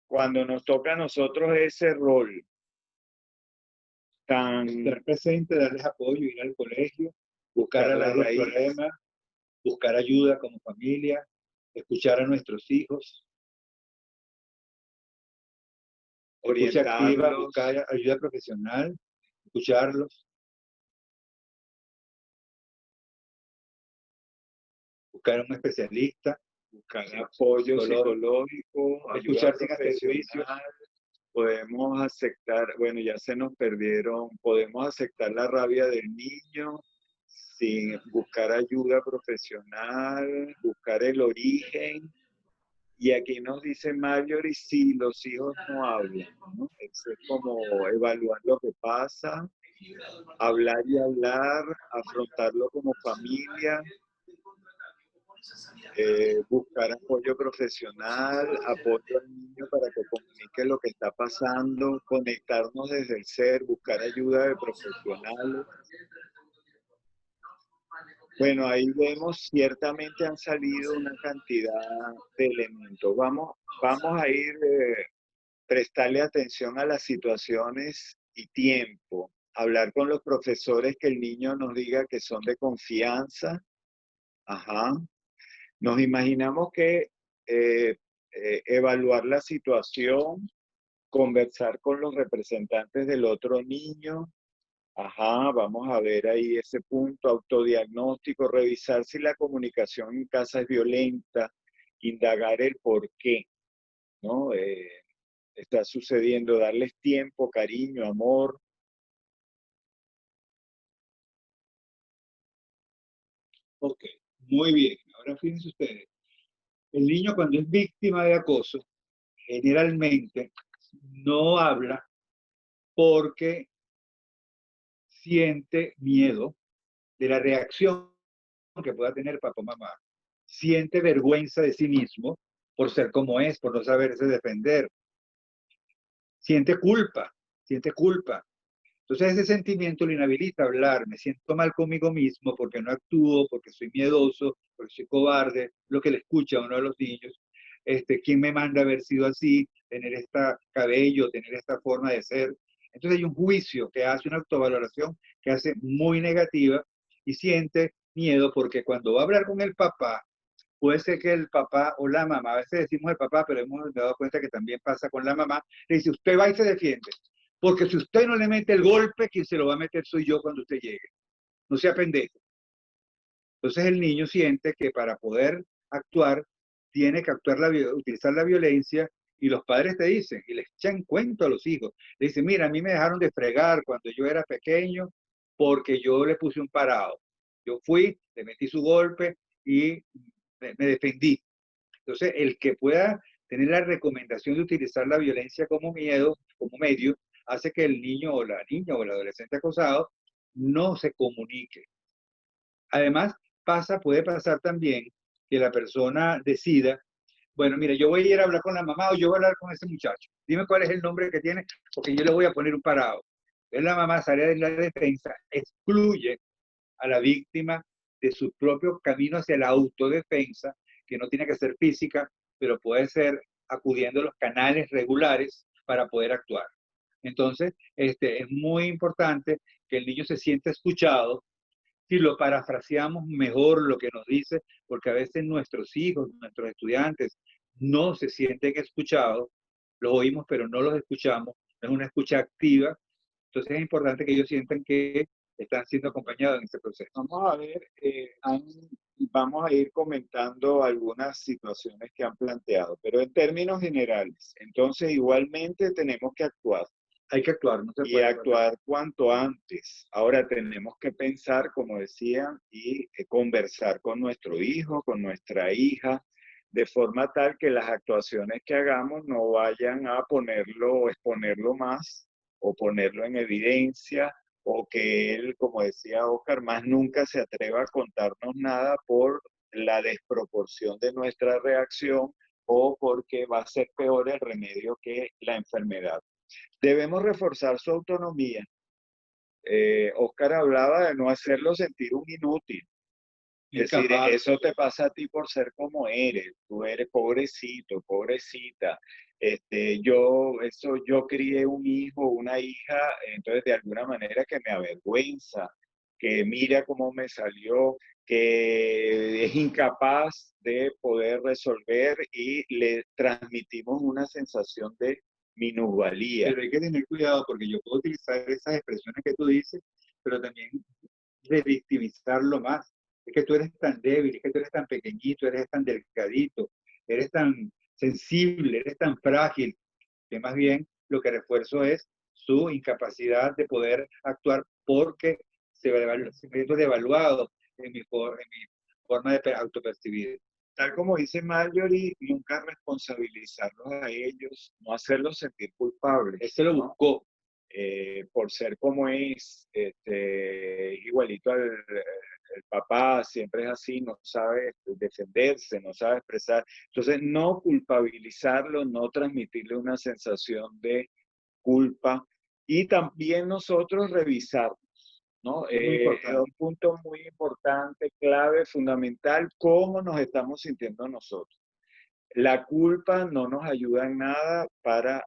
B: Cuando nos toca a nosotros ese rol tan...
C: Estar presente, darles apoyo, ir al colegio, buscar a los problemas, buscar ayuda como familia, escuchar a nuestros hijos, escucha activa, buscar ayuda profesional, escucharlos, buscar a un especialista,
B: buscar apoyo psicológico,
C: escuchar sin hacer juicios.
B: Podemos aceptar, bueno, ya se nos perdieron, podemos aceptar la rabia del niño sin buscar ayuda profesional, buscar el origen. Y aquí nos dice Marjorie, si los hijos no hablan, ¿no? Es como evaluar lo que pasa, hablar y hablar, afrontarlo como familia, buscar apoyo profesional, apoyo al niño para que comunique lo que está pasando, conectarnos desde el ser, buscar ayuda de profesionales. Bueno, ahí vemos, ciertamente han salido una cantidad de elementos. Vamos a ir, prestarle atención a las situaciones y tiempo. Hablar con los profesores, que el niño nos diga que son de confianza. Ajá. Nos imaginamos que evaluar la situación, conversar con los representantes del otro niño. Ajá, vamos a ver ahí ese punto, autodiagnóstico, revisar si la comunicación en casa es violenta, indagar el por qué, ¿no? Está sucediendo, darles tiempo, cariño, amor.
C: Ok, muy bien. Ahora fíjense ustedes. El niño cuando es víctima de acoso, generalmente no habla porque siente miedo de la reacción que pueda tener papá o mamá siente vergüenza de sí mismo por ser como es, por no saberse defender. Siente culpa, siente culpa. Entonces ese sentimiento lo inhabilita a hablar. Me siento mal conmigo mismo porque no actúo, porque soy miedoso, porque soy cobarde, lo que le escucha a uno de los niños. ¿Quién me manda haber sido así, tener este cabello, tener esta forma de ser? Entonces hay un juicio que hace una autovaloración que hace muy negativa y siente miedo porque cuando va a hablar con el papá, puede ser que el papá o la mamá, a veces decimos el papá, pero hemos dado cuenta que también pasa con la mamá, le dice, usted va y se defiende. Porque si usted no le mete el golpe, quien se lo va a meter soy yo cuando usted llegue. No sea pendejo. Entonces el niño siente que para poder actuar, tiene que utilizar la violencia y los padres te dicen, y les echan cuento a los hijos. Le dicen, mira, a mí me dejaron de fregar cuando yo era pequeño porque yo le puse un parado. Yo fui, le metí su golpe y me defendí. Entonces, el que pueda tener la recomendación de utilizar la violencia como miedo, como medio, hace que el niño o la niña o el adolescente acosado no se comunique. Además, puede pasar también que la persona decida, bueno, mire, yo voy a ir a hablar con la mamá o yo voy a hablar con ese muchacho. Dime cuál es el nombre que tiene, porque yo le voy a poner un parado. Entonces la mamá sale de la defensa, excluye a la víctima de su propio camino hacia la autodefensa, que no tiene que ser física, pero puede ser acudiendo a los canales regulares para poder actuar. Entonces, es muy importante que el niño se sienta escuchado. Si lo parafraseamos mejor lo que nos dice, porque a veces nuestros hijos, nuestros estudiantes no se sienten escuchados, los oímos pero no los escuchamos, no es una escucha activa, entonces es importante que ellos sientan que están siendo acompañados en ese proceso.
B: Vamos a ver, vamos a ir comentando algunas situaciones que han planteado, pero en términos generales, entonces igualmente tenemos que actuar.
C: Hay que actuar, no se
B: Y
C: puede
B: actuar cuanto antes. Ahora tenemos que pensar, como decían, y conversar con nuestro hijo, con nuestra hija, de forma tal que las actuaciones que hagamos no vayan a ponerlo o exponerlo más o ponerlo en evidencia o que él, como decía Oscar, más nunca se atreva a contarnos nada por la desproporción de nuestra reacción o porque va a ser peor el remedio que la enfermedad. Debemos reforzar su autonomía. Oscar hablaba de no hacerlo sentir un inútil. Es decir, eso te pasa a ti por ser como eres. Tú eres pobrecito, pobrecita. Yo crié un hijo, una hija, entonces de alguna manera que me avergüenza, que mira cómo me salió, que es incapaz de poder resolver y le transmitimos una sensación de minusvalía.
C: Pero hay que tener cuidado porque yo puedo utilizar esas expresiones que tú dices, pero también revictimizarlo más. Es que tú eres tan débil, es que tú eres tan pequeñito, eres tan delgadito, eres tan sensible, eres tan frágil, que más bien lo que refuerzo es su incapacidad de poder actuar porque se siento devaluado en mi forma de autopercibir.
B: Tal como dice Marjorie, nunca responsabilizarlos a ellos, no hacerlos sentir culpables.
C: Ese lo buscó.
B: Por ser como es, igualito al el papá, siempre es así, no sabe defenderse, no sabe expresar. Entonces, no culpabilizarlo, no transmitirle una sensación de culpa y también nosotros revisar, ¿no? Es un punto muy importante, clave, fundamental, cómo nos estamos sintiendo nosotros. La culpa no nos ayuda en nada para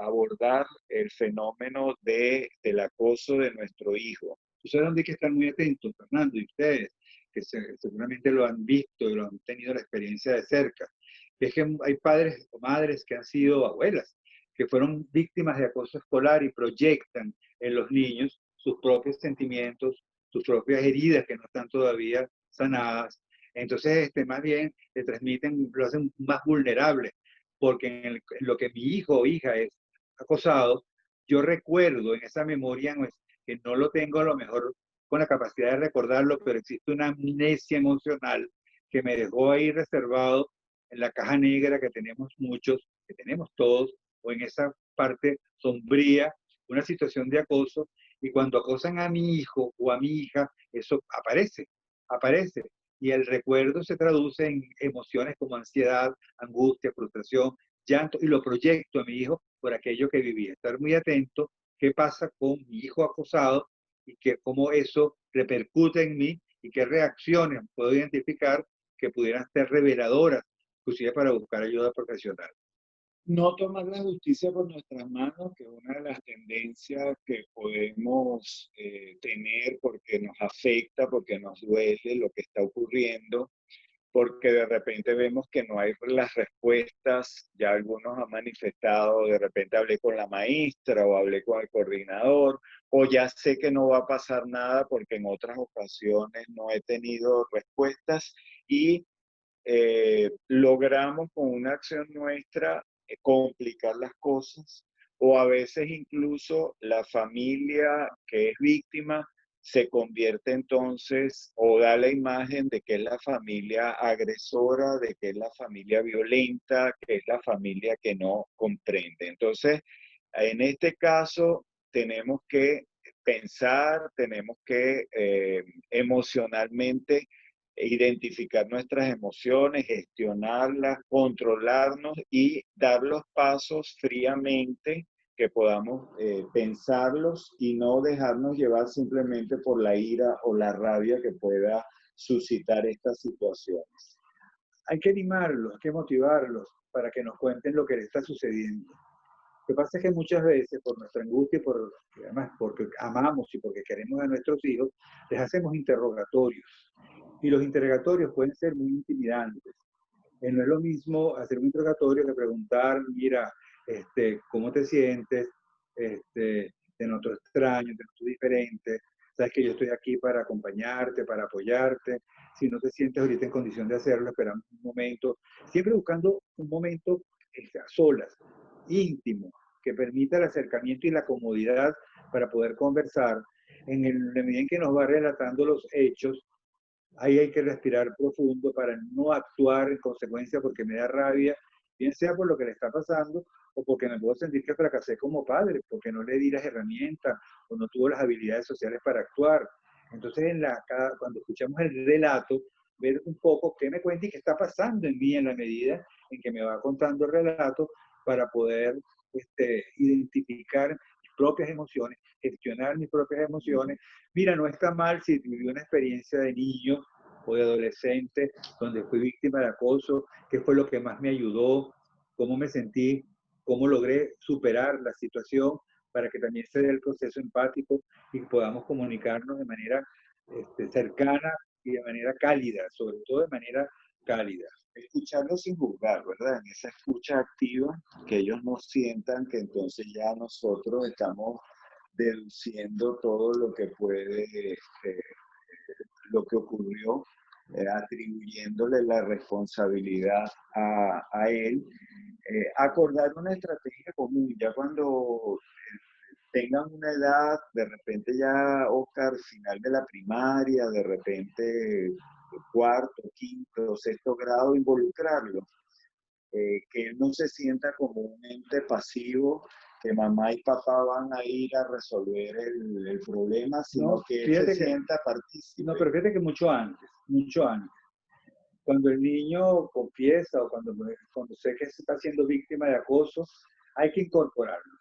B: abordar el fenómeno del acoso de nuestro hijo.
C: Ustedes han de que estar muy atentos, Fernando, y ustedes, que seguramente lo han visto y lo han tenido la experiencia de cerca. Es que hay padres o madres que han sido abuelas, que fueron víctimas de acoso escolar y proyectan en los niños sus propios sentimientos, sus propias heridas que no están todavía sanadas. Entonces, más bien, le transmiten, lo hacen más vulnerable, porque en lo que mi hijo o hija es acosado, yo recuerdo en esa memoria que no lo tengo a lo mejor con la capacidad de recordarlo, pero existe una amnesia emocional que me dejó ahí reservado en la caja negra que tenemos muchos, que tenemos todos, o en esa parte sombría, una situación de acoso, y cuando acosan a mi hijo o a mi hija, eso aparece. Y el recuerdo se traduce en emociones como ansiedad, angustia, frustración, llanto, y lo proyecto a mi hijo por aquello que viví. Estar muy atento qué pasa con mi hijo acosado y que, cómo eso repercute en mí y qué reacciones puedo identificar que pudieran ser reveladoras, inclusive para buscar ayuda profesional.
B: No tomar la justicia por nuestras manos, que es una de las tendencias que podemos tener porque nos afecta, porque nos duele lo que está ocurriendo, porque de repente vemos que no hay las respuestas, ya algunos han manifestado, de repente hablé con la maestra o hablé con el coordinador, o ya sé que no va a pasar nada porque en otras ocasiones no he tenido respuestas y logramos con una acción nuestra complicar las cosas o a veces incluso la familia que es víctima se convierte entonces o da la imagen de que es la familia agresora, de que es la familia violenta, que es la familia que no comprende. Entonces, en este caso tenemos que pensar, tenemos que emocionalmente identificar nuestras emociones, gestionarlas, controlarnos y dar los pasos fríamente que podamos pensarlos y no dejarnos llevar simplemente por la ira o la rabia que pueda suscitar estas situaciones.
C: Hay que animarlos, hay que motivarlos para que nos cuenten lo que les está sucediendo. Lo que pasa es que muchas veces, por nuestra angustia y además porque amamos y porque queremos a nuestros hijos, les hacemos interrogatorios. Y los interrogatorios pueden ser muy intimidantes. No es lo mismo hacer un interrogatorio que preguntar, mira, ¿cómo te sientes? Te noto extraño, te noto diferente. Sabes que yo estoy aquí para acompañarte, para apoyarte. Si no te sientes ahorita en condición de hacerlo, esperamos un momento. Siempre buscando un momento a solas, íntimo, que permita el acercamiento y la comodidad para poder conversar. La medida en que nos va relatando los hechos, ahí hay que respirar profundo para no actuar en consecuencia porque me da rabia, bien sea por lo que le está pasando o porque me puedo sentir que fracasé como padre, porque no le di las herramientas o no tuvo las habilidades sociales para actuar. Entonces, cuando escuchamos el relato, ver un poco qué me cuenta y qué está pasando en mí en la medida en que me va contando el relato para poder identificar mis propias emociones, gestionar mis propias emociones. Mira, no está mal si viví una experiencia de niño o de adolescente donde fui víctima de acoso, qué fue lo que más me ayudó, cómo me sentí, cómo logré superar la situación para que también se dé el proceso empático y podamos comunicarnos de manera cercana y de manera cálida, sobre todo de manera cálida.
B: Escucharlos sin juzgar, ¿verdad? En esa escucha activa, que ellos no sientan que entonces ya nosotros estamos deduciendo todo lo que puede, lo que ocurrió, atribuyéndole la responsabilidad a él. Acordar una estrategia común, ya cuando tengan una edad, de repente ya, Oscar, final de la primaria, de repente cuarto, quinto, sexto grado, involucrarlo. Que él no se sienta como un ente pasivo, que mamá y papá van a ir a resolver el problema, sino
C: No,
B: que él se sienta partícipe.
C: No, pero fíjate que mucho antes, mucho antes. Cuando el niño confiesa o cuando sé que se está siendo víctima de acoso, hay que incorporarlo.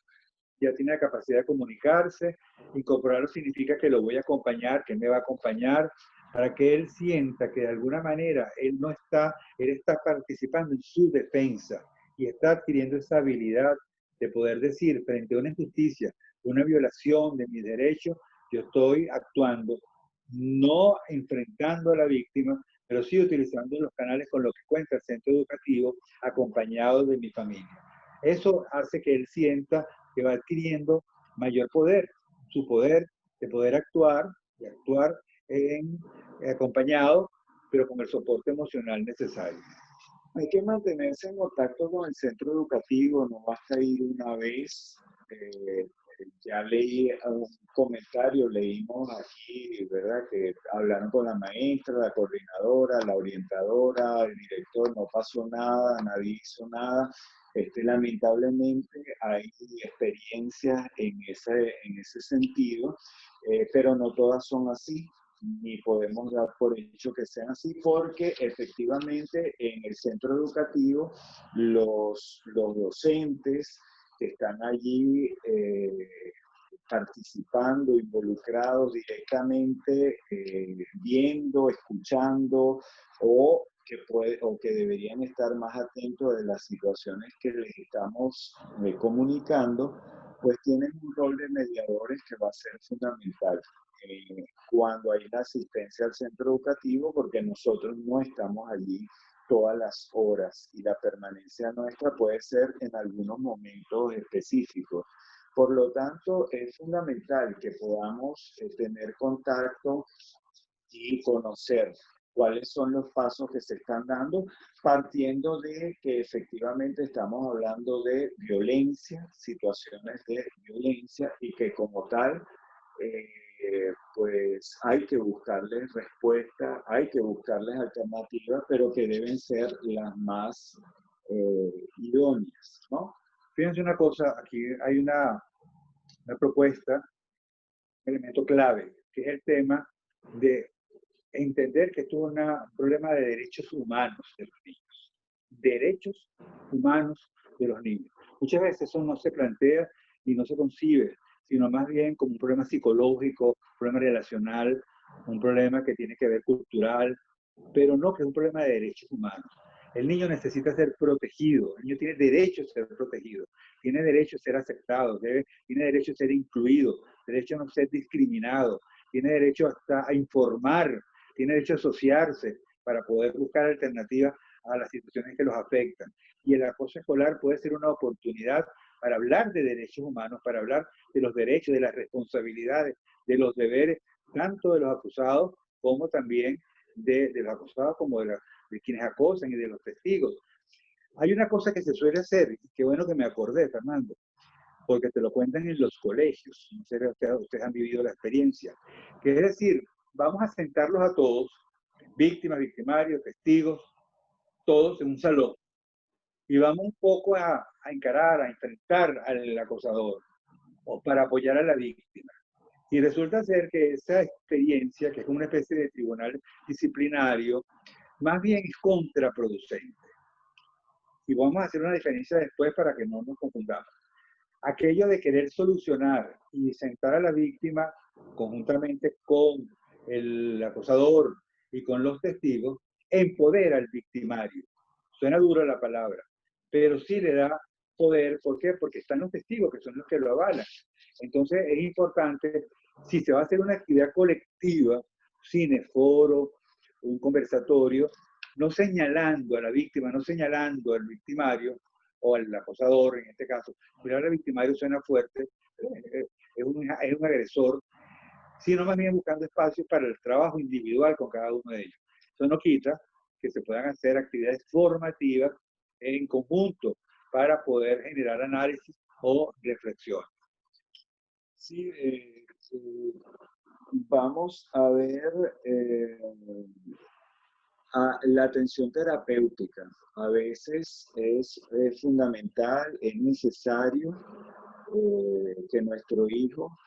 C: Ya tiene la capacidad de comunicarse, incorporarlo significa que lo voy a acompañar, que me va a acompañar, para que él sienta que de alguna manera él está participando en su defensa y está adquiriendo esa habilidad de poder decir frente a una injusticia, una violación de mis derechos, yo estoy actuando, no enfrentando a la víctima, pero sí utilizando los canales con los que cuenta el centro educativo, acompañado de mi familia. Eso hace que él sienta que va adquiriendo mayor poder, su poder de poder actuar y actuar acompañado, pero con el soporte emocional necesario.
B: Hay que mantenerse en contacto con el centro educativo, no basta ir una vez. Ya leí un comentario, leímos aquí, ¿verdad? Que hablaron con la maestra, la coordinadora, la orientadora, el director, no pasó nada, nadie hizo nada. Lamentablemente hay experiencias en ese sentido, pero no todas son así. ni podemos dar por hecho que sean así, porque efectivamente en el centro educativo los docentes que están allí participando, involucrados directamente, viendo, escuchando, o que deberían estar más atentos de las situaciones que les estamos comunicando, pues tienen un rol de mediadores que va a ser fundamental cuando hay una asistencia al centro educativo, porque nosotros no estamos allí todas las horas y la permanencia nuestra puede ser en algunos momentos específicos. Por lo tanto, es fundamental que podamos tener contacto y conocer cuáles son los pasos que se están dando, partiendo de que efectivamente estamos hablando de violencia, situaciones de violencia, y que como tal, pues hay que buscarles respuesta, hay que buscarles alternativas, pero que deben ser las más idóneas, ¿no?
C: Fíjense una cosa, aquí hay una propuesta, un elemento clave, que es el tema de entender que esto es un problema de derechos humanos de los niños. Derechos humanos de los niños. Muchas veces eso no se plantea y no se concibe, sino más bien como un problema psicológico, un problema relacional, un problema que tiene que ver cultural, pero no que es un problema de derechos humanos. El niño necesita ser protegido, el niño tiene derecho a ser protegido, tiene derecho a ser aceptado, tiene derecho a ser incluido, derecho a no ser discriminado, tiene derecho hasta a informar, tiene derecho a asociarse para poder buscar alternativas a las situaciones que los afectan. Y el acoso escolar puede ser una oportunidad para hablar de derechos humanos, para hablar de los derechos, de las responsabilidades, de los deberes, tanto de los acusados como también de los acusados, como de quienes acosan y de los testigos. Hay una cosa que se suele hacer, y qué bueno que me acordé, Fernando, porque te lo cuentan en los colegios, no sé si ustedes han vivido la experiencia, que es decir, vamos a sentarlos a todos, víctimas, victimarios, testigos, todos en un salón, y vamos un poco a encarar, a enfrentar al acosador, o para apoyar a la víctima. Y resulta ser que esa experiencia, que es como una especie de tribunal disciplinario, más bien es contraproducente. Y vamos a hacer una diferencia después para que no nos confundamos. Aquello de querer solucionar y sentar a la víctima conjuntamente con el acosador y con los testigos, empodera al victimario. Suena dura la palabra, pero sí le da poder. ¿Por qué? Porque están los testigos, que son los que lo avalan. Entonces es importante, si se va a hacer una actividad colectiva, cineforo, un conversatorio, no señalando a la víctima, no señalando al victimario o al acosador en este caso, pero al victimario suena fuerte, es un agresor, sino más bien buscando espacios para el trabajo individual con cada uno de ellos. Eso no quita que se puedan hacer actividades formativas en conjunto para poder generar análisis o reflexión.
B: Sí, vamos a ver la atención terapéutica. A veces es fundamental, es necesario que nuestro hijo,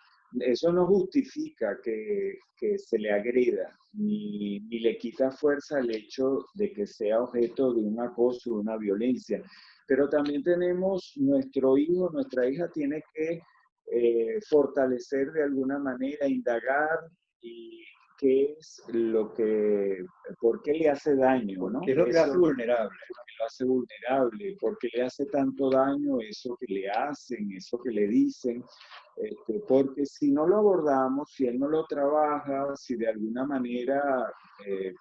B: eso no justifica que se le agreda, ni le quita fuerza al hecho de que sea objeto de un acoso, de una violencia. Pero también tenemos, nuestro hijo, nuestra hija tiene que fortalecer de alguna manera, indagar y qué es lo que, por qué le hace daño, ¿no?
C: ¿Qué es lo que le hace vulnerable?
B: Lo que lo hace vulnerable, por qué le hace tanto daño eso que le hacen, eso que le dicen, porque si no lo abordamos, si él no lo trabaja, si de alguna manera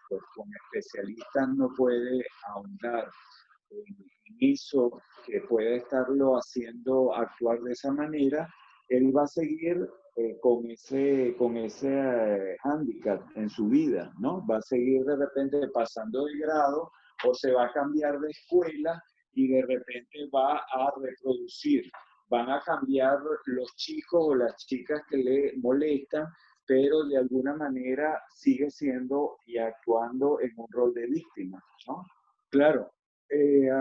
B: pues con especialistas no puede ahondar en eso, que puede estarlo haciendo actuar de esa manera, él va a seguir con ese hándicap en su vida, ¿no? Va a seguir de repente pasando de grado o se va a cambiar de escuela y de repente va a reproducir. Van a cambiar los chicos o las chicas que le molestan, pero de alguna manera sigue siendo y actuando en un rol de víctima, ¿no?
C: Claro,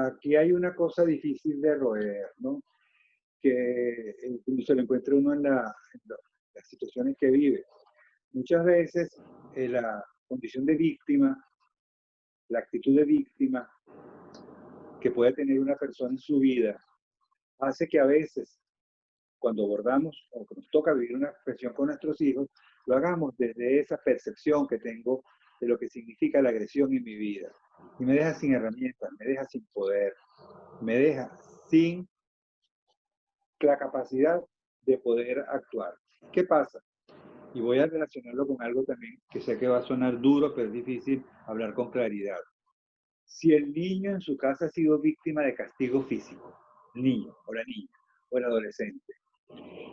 C: aquí hay una cosa difícil de roer, ¿no? Que se lo encuentra uno en las situaciones que vive. Muchas veces la condición de víctima, la actitud de víctima que puede tener una persona en su vida, hace que a veces, cuando abordamos o que nos toca vivir una expresión con nuestros hijos, lo hagamos desde esa percepción que tengo de lo que significa la agresión en mi vida. Y me deja sin herramientas, me deja sin poder, me deja sin la capacidad de poder actuar. ¿Qué pasa? Y voy a relacionarlo con algo también que sé que va a sonar duro, pero es difícil hablar con claridad. Si el niño en su casa ha sido víctima de castigo físico, el niño o la niña o el adolescente,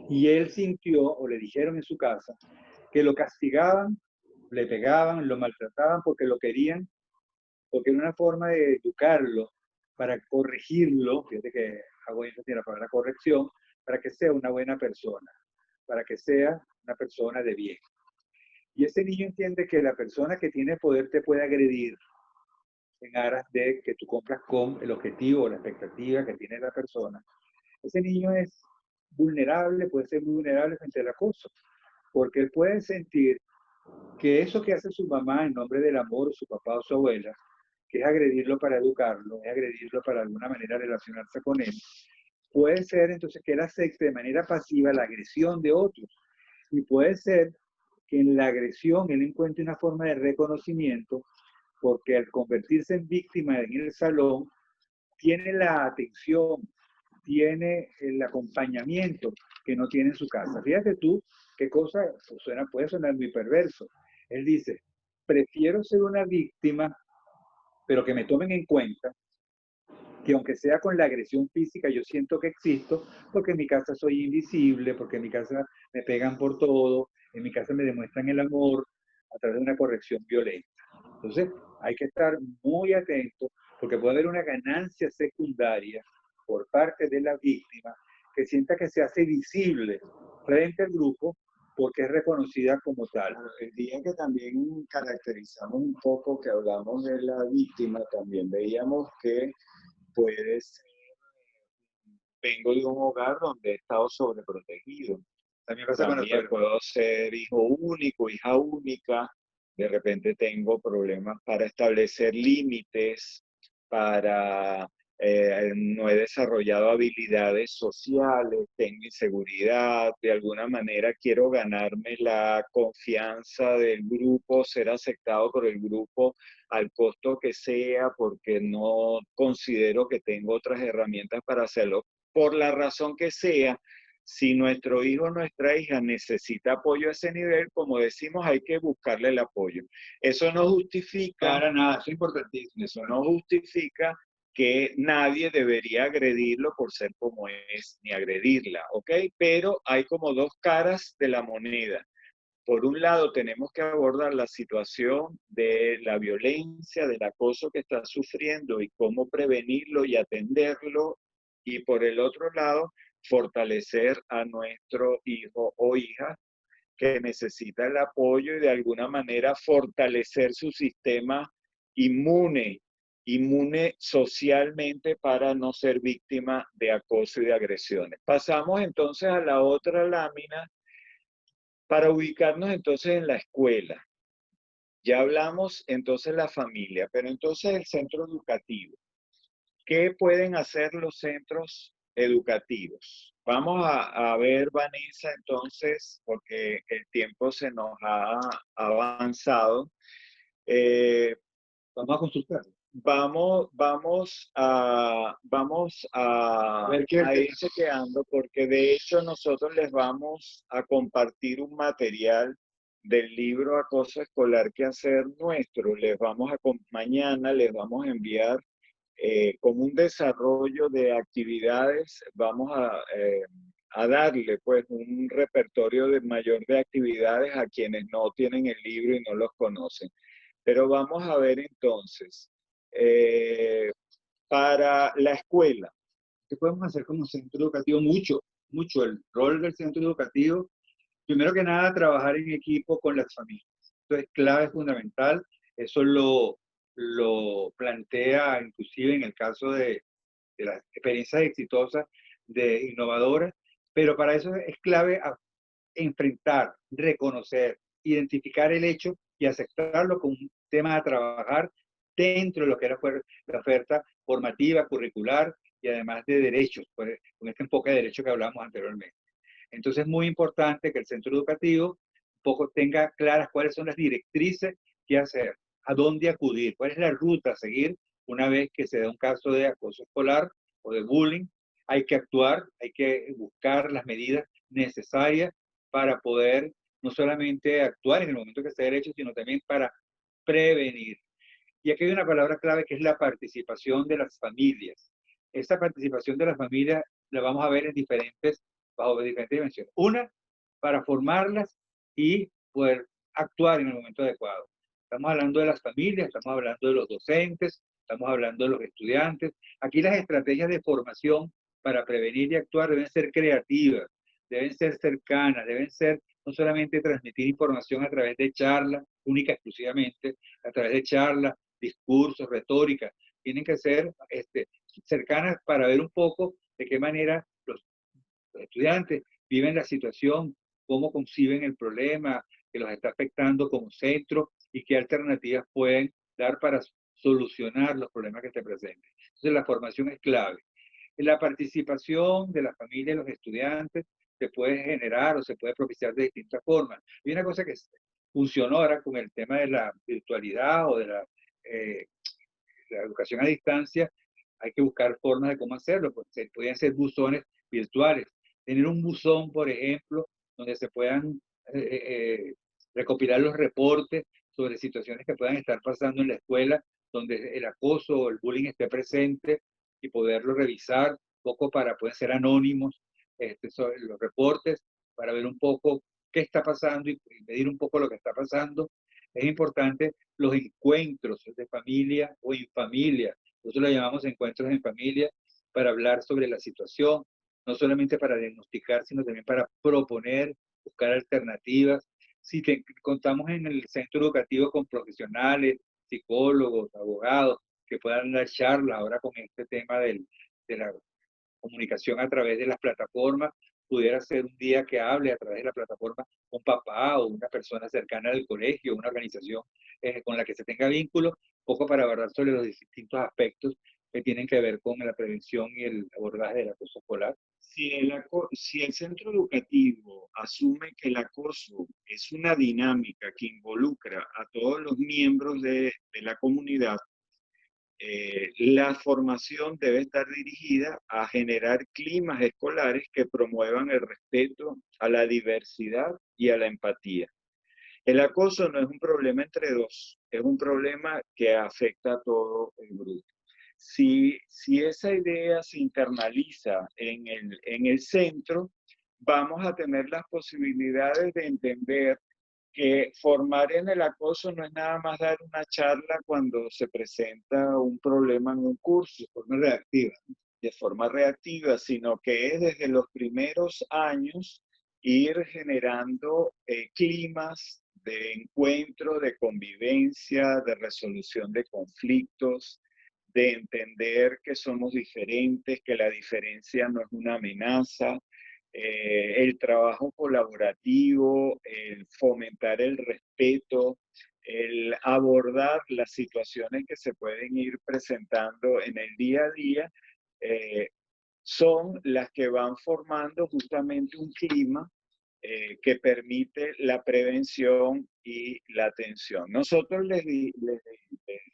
C: y él sintió o le dijeron en su casa que lo castigaban, le pegaban, lo maltrataban porque lo querían, porque era una forma de educarlo para corregirlo, fíjate que hago énfasis en la palabra corrección, para que sea una buena persona, para que sea una persona de bien. Y ese niño entiende que la persona que tiene poder te puede agredir en aras de que tú cumplas con el objetivo o la expectativa que tiene la persona. Ese niño es vulnerable, puede ser muy vulnerable frente al acoso, porque él puede sentir que eso que hace su mamá en nombre del amor, o su papá o su abuela, que es agredirlo para educarlo, es agredirlo para de alguna manera relacionarse con él, puede ser entonces que él acepte de manera pasiva la agresión de otros. Y puede ser que en la agresión él encuentre una forma de reconocimiento, porque al convertirse en víctima en el salón, tiene la atención, tiene el acompañamiento que no tiene en su casa. Fíjate tú qué cosa puede sonar muy perverso. Él dice, prefiero ser una víctima, pero que me tomen en cuenta, que aunque sea con la agresión física, yo siento que existo, porque en mi casa soy invisible, porque en mi casa me pegan por todo, en mi casa me demuestran el amor a través de una corrección violenta. Entonces, hay que estar muy atentos, porque puede haber una ganancia secundaria por parte de la víctima que sienta que se hace visible frente al grupo porque es reconocida como tal.
B: El día que también caracterizamos un poco, que hablamos de la víctima, también veíamos que puede ser, vengo de un hogar donde he estado sobreprotegido.
C: También pasa con
B: También puedo ser hijo único, hija única. De repente tengo problemas para establecer límites, para no he desarrollado habilidades sociales, tengo inseguridad, de alguna manera quiero ganarme la confianza del grupo, ser aceptado por el grupo al costo que sea, porque no considero que tengo otras herramientas para hacerlo. Por la razón que sea, si nuestro hijo o nuestra hija necesita apoyo a ese nivel, como decimos, hay que buscarle el apoyo. Eso no justifica,
C: Para nada, eso es importantísimo.
B: eso no justifica que nadie debería agredirlo por ser como es, ni agredirla, ¿ok? Pero hay como dos caras de la moneda. Por un lado, tenemos que abordar la situación de la violencia, del acoso que está sufriendo y cómo prevenirlo y atenderlo. Y por el otro lado, fortalecer a nuestro hijo o hija que necesita el apoyo y de alguna manera fortalecer su sistema inmune, inmune socialmente para no ser víctima de acoso y de agresiones. Pasamos entonces a la otra lámina para ubicarnos entonces en la escuela. Ya hablamos entonces la familia, pero entonces el centro educativo. ¿Qué pueden hacer los centros educativos? Vamos a ver, Vanessa, entonces, porque el tiempo se nos ha avanzado.
C: Vamos a consultar.
B: Vamos a
C: ver qué
B: ir chequeando, porque de hecho nosotros les vamos a compartir un material del libro Acoso Escolar que hacer nuestro. Mañana les vamos a enviar como un desarrollo de actividades, vamos a darle pues un repertorio de mayor de actividades a quienes no tienen el libro y no los conocen. Pero vamos a ver entonces, para la escuela.
C: ¿Qué podemos hacer como centro educativo? Mucho. El rol del centro educativo, primero que nada, trabajar en equipo con las familias. Esto es clave, fundamental. Eso lo plantea inclusive en el caso de las experiencias exitosas de innovadoras, pero para eso es clave enfrentar, reconocer, identificar el hecho y aceptarlo como un tema a trabajar dentro de lo que era la oferta formativa, curricular y además de derechos, con este enfoque de derechos que hablábamos anteriormente. Entonces es muy importante que el centro educativo un poco tenga claras cuáles son las directrices que hacer, a dónde acudir, cuál es la ruta a seguir una vez que se da un caso de acoso escolar o de bullying. Hay que actuar, hay que buscar las medidas necesarias para poder no solamente actuar en el momento que esté derecho, sino también para prevenir. Y aquí hay una palabra clave que es la participación de las familias. Esta participación de las familias la vamos a ver bajo diferentes dimensiones. Una, para formarlas y poder actuar en el momento adecuado. Estamos hablando de las familias, estamos hablando de los docentes, estamos hablando de los estudiantes. Aquí las estrategias de formación para prevenir y actuar deben ser creativas, deben ser cercanas, deben ser no solamente transmitir información a través de charlas, única exclusivamente, a través de charlas, discursos, retórica, tienen que ser cercanas para ver un poco de qué manera los estudiantes viven la situación, cómo conciben el problema que los está afectando como centro y qué alternativas pueden dar para solucionar los problemas que se presenten. Entonces la formación es clave. La participación de la familia y los estudiantes se puede generar o se puede propiciar de distintas formas. Y una cosa que funcionó ahora con el tema de la virtualidad o de la educación a distancia, hay que buscar formas de cómo hacerlo, porque podrían ser buzones virtuales. Tener un buzón, por ejemplo, donde se puedan recopilar los reportes sobre situaciones que puedan estar pasando en la escuela, donde el acoso o el bullying esté presente y poderlo revisar, poco para poder ser anónimos sobre los reportes, para ver un poco qué está pasando y medir un poco lo que está pasando. Es importante los encuentros de familia o en familia. Nosotros lo llamamos encuentros en familia para hablar sobre la situación, no solamente para diagnosticar, sino también para proponer, buscar alternativas. Si contamos en el centro educativo con profesionales, psicólogos, abogados, que puedan dar charlas ahora con este tema de la comunicación a través de las plataformas, pudiera ser un día que hable a través de la plataforma un papá o una persona cercana del colegio, una organización con la que se tenga vínculo, poco para hablar sobre los distintos aspectos que tienen que ver con la prevención y el abordaje del acoso escolar.
B: Si el centro educativo asume que el acoso es una dinámica que involucra a todos los miembros de la comunidad, la formación debe estar dirigida a generar climas escolares que promuevan el respeto a la diversidad y a la empatía. El acoso no es un problema entre dos, es un problema que afecta a todo el grupo. Si esa idea se internaliza en el centro, vamos a tener las posibilidades de entender que formar en el acoso no es nada más dar una charla cuando se presenta un problema en un curso de forma reactiva, sino que es desde los primeros años ir generando climas de encuentro, de convivencia, de resolución de conflictos, de entender que somos diferentes, que la diferencia no es una amenaza, el trabajo colaborativo, el fomentar el respeto, el abordar las situaciones que se pueden ir presentando en el día a día, son las que van formando justamente un clima que permite la prevención y la atención. Nosotros les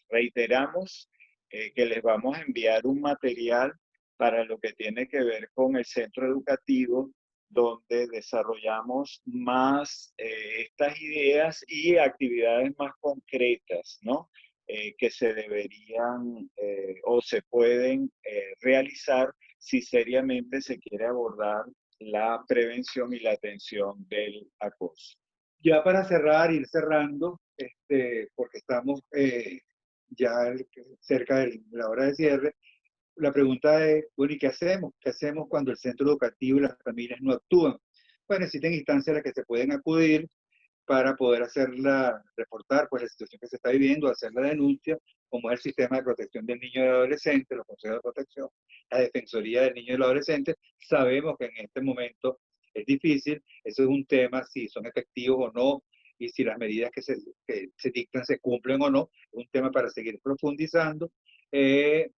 B: reiteramos que les vamos a enviar un material para lo que tiene que ver con el centro educativo, donde desarrollamos más estas ideas y actividades más concretas, ¿no? Que se deberían o se pueden realizar si seriamente se quiere abordar la prevención y la atención del acoso.
C: Ya para cerrar, ir cerrando, porque estamos ya cerca de la hora de cierre, la pregunta es, bueno, ¿y qué hacemos? ¿Qué hacemos cuando el centro educativo y las familias no actúan? Pues existen instancias a las que se pueden acudir para poder reportar pues, la situación que se está viviendo, hacer la denuncia, como es el sistema de protección del niño y del adolescente, los consejos de protección, la defensoría del niño y del adolescente. Sabemos que en este momento es difícil, eso es un tema, si son efectivos o no, y si las medidas que se dictan se cumplen o no. Es un tema para seguir profundizando,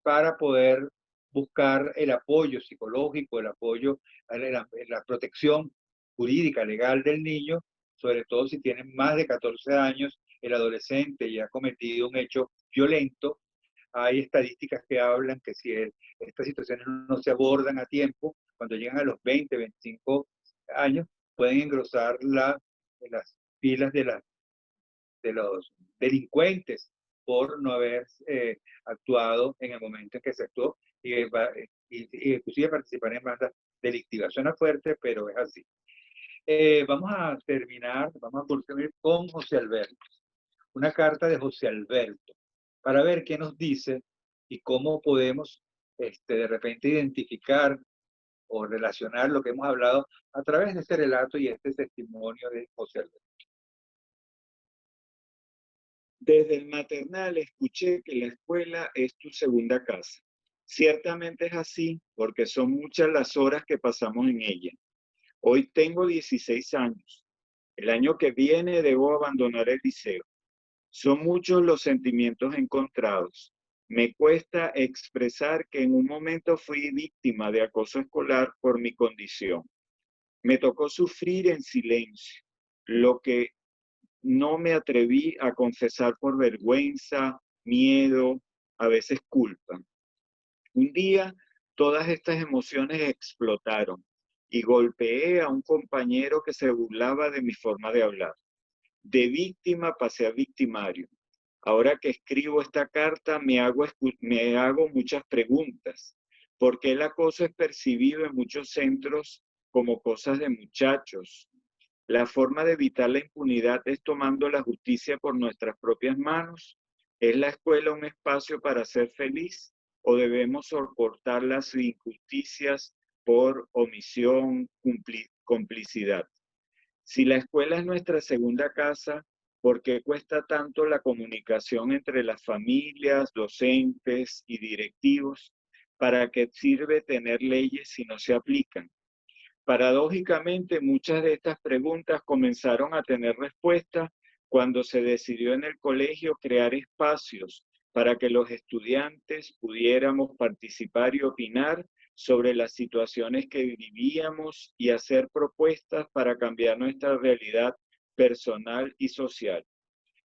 C: para poder buscar el apoyo psicológico, el apoyo, la protección jurídica, legal del niño, sobre todo si tiene más de 14 años, el adolescente ya ha cometido un hecho violento. Hay estadísticas que hablan que si estas situaciones no se abordan a tiempo, cuando llegan a los 20, 25 años, pueden engrosar las filas de los delincuentes por no haber actuado en el momento en que se actuó y inclusive participar en bandas delictivas. Suena fuerte, pero es así. Vamos a concluir con José Alberto. Una carta de José Alberto, para ver qué nos dice y cómo podemos de repente identificar o relacionar lo que hemos hablado a través de este relato y este testimonio de José Alberto.
B: Desde el maternal escuché que la escuela es tu segunda casa. Ciertamente es así, porque son muchas las horas que pasamos en ella. Hoy tengo 16 años. El año que viene debo abandonar el liceo. Son muchos los sentimientos encontrados. Me cuesta expresar que en un momento fui víctima de acoso escolar por mi condición. Me tocó sufrir en silencio, lo que no me atreví a confesar por vergüenza, miedo, a veces culpa. Un día todas estas emociones explotaron y golpeé a un compañero que se burlaba de mi forma de hablar. De víctima pasé a victimario. Ahora que escribo esta carta me hago muchas preguntas. ¿Por qué el acoso es percibido en muchos centros como cosas de muchachos? La forma de evitar la impunidad es tomando la justicia por nuestras propias manos. ¿Es la escuela un espacio para ser feliz o debemos soportar las injusticias por omisión, complicidad? Si la escuela es nuestra segunda casa, ¿por qué cuesta tanto la comunicación entre las familias, docentes y directivos? ¿Para qué sirve tener leyes si no se aplican? Paradójicamente, muchas de estas preguntas comenzaron a tener respuesta cuando se decidió en el colegio crear espacios para que los estudiantes pudiéramos participar y opinar sobre las situaciones que vivíamos y hacer propuestas para cambiar nuestra realidad personal y social.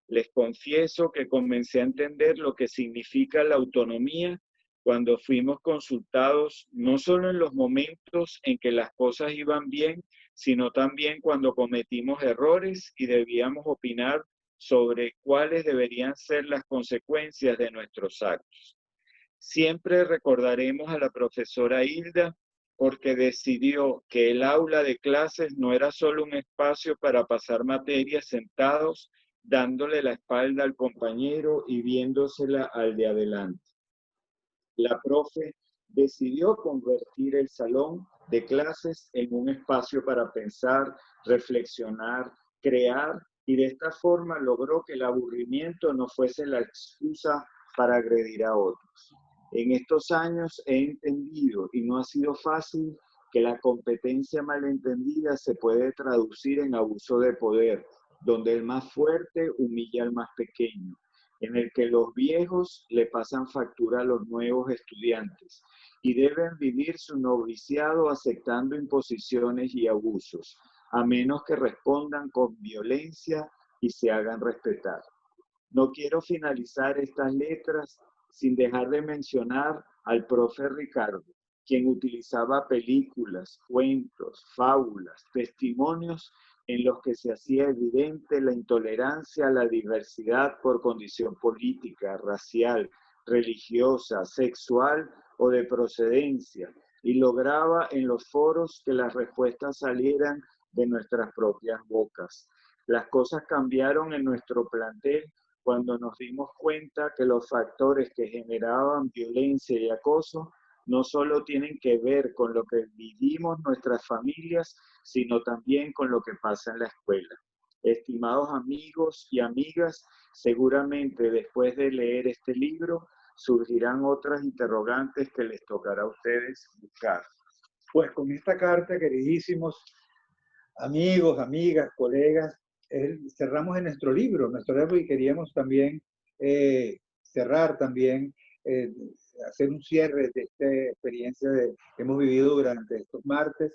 B: Les confieso que comencé a entender lo que significa la autonomía cuando fuimos consultados, no solo en los momentos en que las cosas iban bien, sino también cuando cometimos errores y debíamos opinar sobre cuáles deberían ser las consecuencias de nuestros actos. Siempre recordaremos a la profesora Hilda porque decidió que el aula de clases no era solo un espacio para pasar materias sentados, dándole la espalda al compañero y viéndosela al de adelante. La profe decidió convertir el salón de clases en un espacio para pensar, reflexionar, crear, y de esta forma logró que el aburrimiento no fuese la excusa para agredir a otros. En estos años he entendido, y no ha sido fácil, que la competencia malentendida se puede traducir en abuso de poder, donde el más fuerte humilla al más pequeño, en el que los viejos le pasan factura a los nuevos estudiantes y deben vivir su noviciado aceptando imposiciones y abusos, a menos que respondan con violencia y se hagan respetar. No quiero finalizar estas letras sin dejar de mencionar al profe Ricardo, quien utilizaba películas, cuentos, fábulas, testimonios en los que se hacía evidente la intolerancia a la diversidad por condición política, racial, religiosa, sexual o de procedencia, y lograba en los foros que las respuestas salieran de nuestras propias bocas. Las cosas cambiaron en nuestro plantel cuando nos dimos cuenta que los factores que generaban violencia y acoso no solo tienen que ver con lo que vivimos nuestras familias, sino también con lo que pasa en la escuela. Estimados amigos y amigas, seguramente después de leer este libro surgirán otras interrogantes que les tocará a ustedes buscar.
C: Pues con esta carta, queridísimos amigos, amigas, colegas, cerramos en nuestro libro y queríamos también cerrar también, hacer un cierre de esta experiencia que hemos vivido durante estos martes,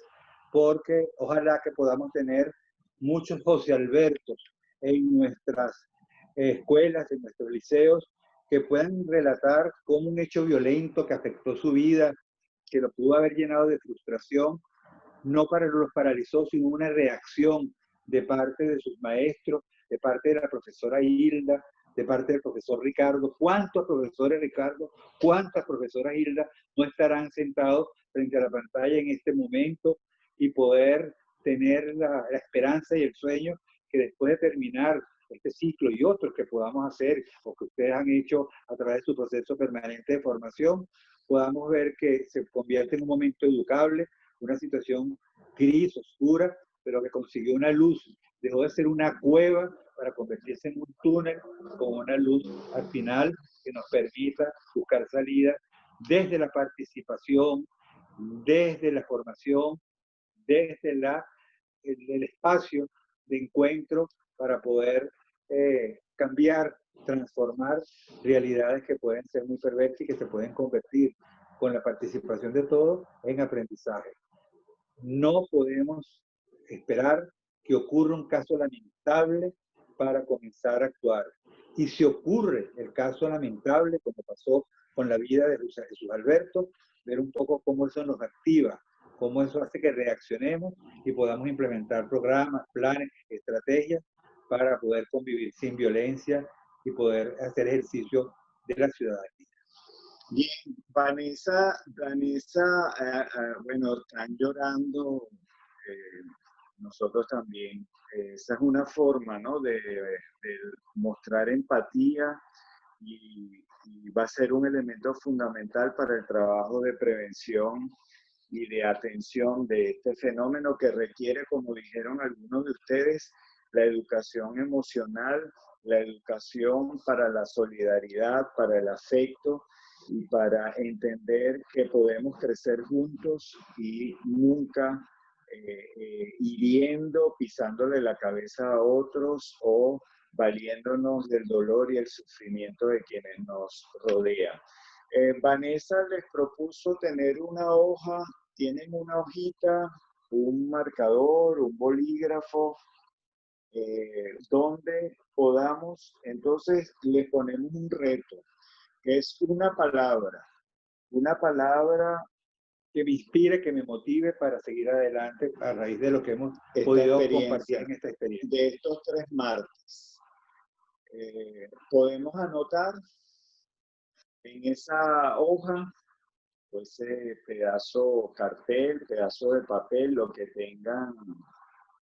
C: porque ojalá que podamos tener muchos José Albertos en nuestras escuelas, en nuestros liceos, que puedan relatar cómo un hecho violento que afectó su vida, que lo pudo haber llenado de frustración, no los paralizó, sino una reacción de parte de sus maestros, de parte de la profesora Hilda, de parte del profesor Ricardo. ¿Cuántos profesores, Ricardo? ¿Cuántas profesoras Hilda no estarán sentados frente a la pantalla en este momento y poder tener la esperanza y el sueño que después de terminar este ciclo y otros que podamos hacer o que ustedes han hecho a través de su proceso permanente de formación, podamos ver que se convierte en un momento educable, una situación gris, oscura, pero que consiguió una luz, dejó de ser una cueva para convertirse en un túnel con una luz al final que nos permita buscar salida desde la participación, desde la formación, desde el espacio de encuentro para poder cambiar, transformar realidades que pueden ser muy perversas y que se pueden convertir con la participación de todos en aprendizaje. No podemos esperar que ocurra un caso lamentable para comenzar a actuar. Y si ocurre el caso lamentable, como pasó con la vida de Jesús Alberto, ver un poco cómo eso nos activa, cómo eso hace que reaccionemos y podamos implementar programas, planes, estrategias para poder convivir sin violencia y poder hacer ejercicio de la ciudadanía.
B: Bien, Vanessa, bueno, están llorando, nosotros también. Esa es una forma, ¿no?, de mostrar empatía y va a ser un elemento fundamental para el trabajo de prevención y de atención de este fenómeno que requiere, como dijeron algunos de ustedes, la educación emocional, la educación para la solidaridad, para el afecto y para entender que podemos crecer juntos y nunca hiriendo, pisándole la cabeza a otros o valiéndonos del dolor y el sufrimiento de quienes nos rodean. Vanessa les propuso tener una hoja, tienen una hojita, un marcador, un bolígrafo, donde podamos, entonces le ponemos un reto, que es una palabra
C: que me inspire, que me motive para seguir adelante a raíz de lo que hemos podido compartir en esta experiencia.
B: De estos 3 martes. Podemos anotar en esa hoja, pues pedazo cartel, pedazo de papel, lo que tengan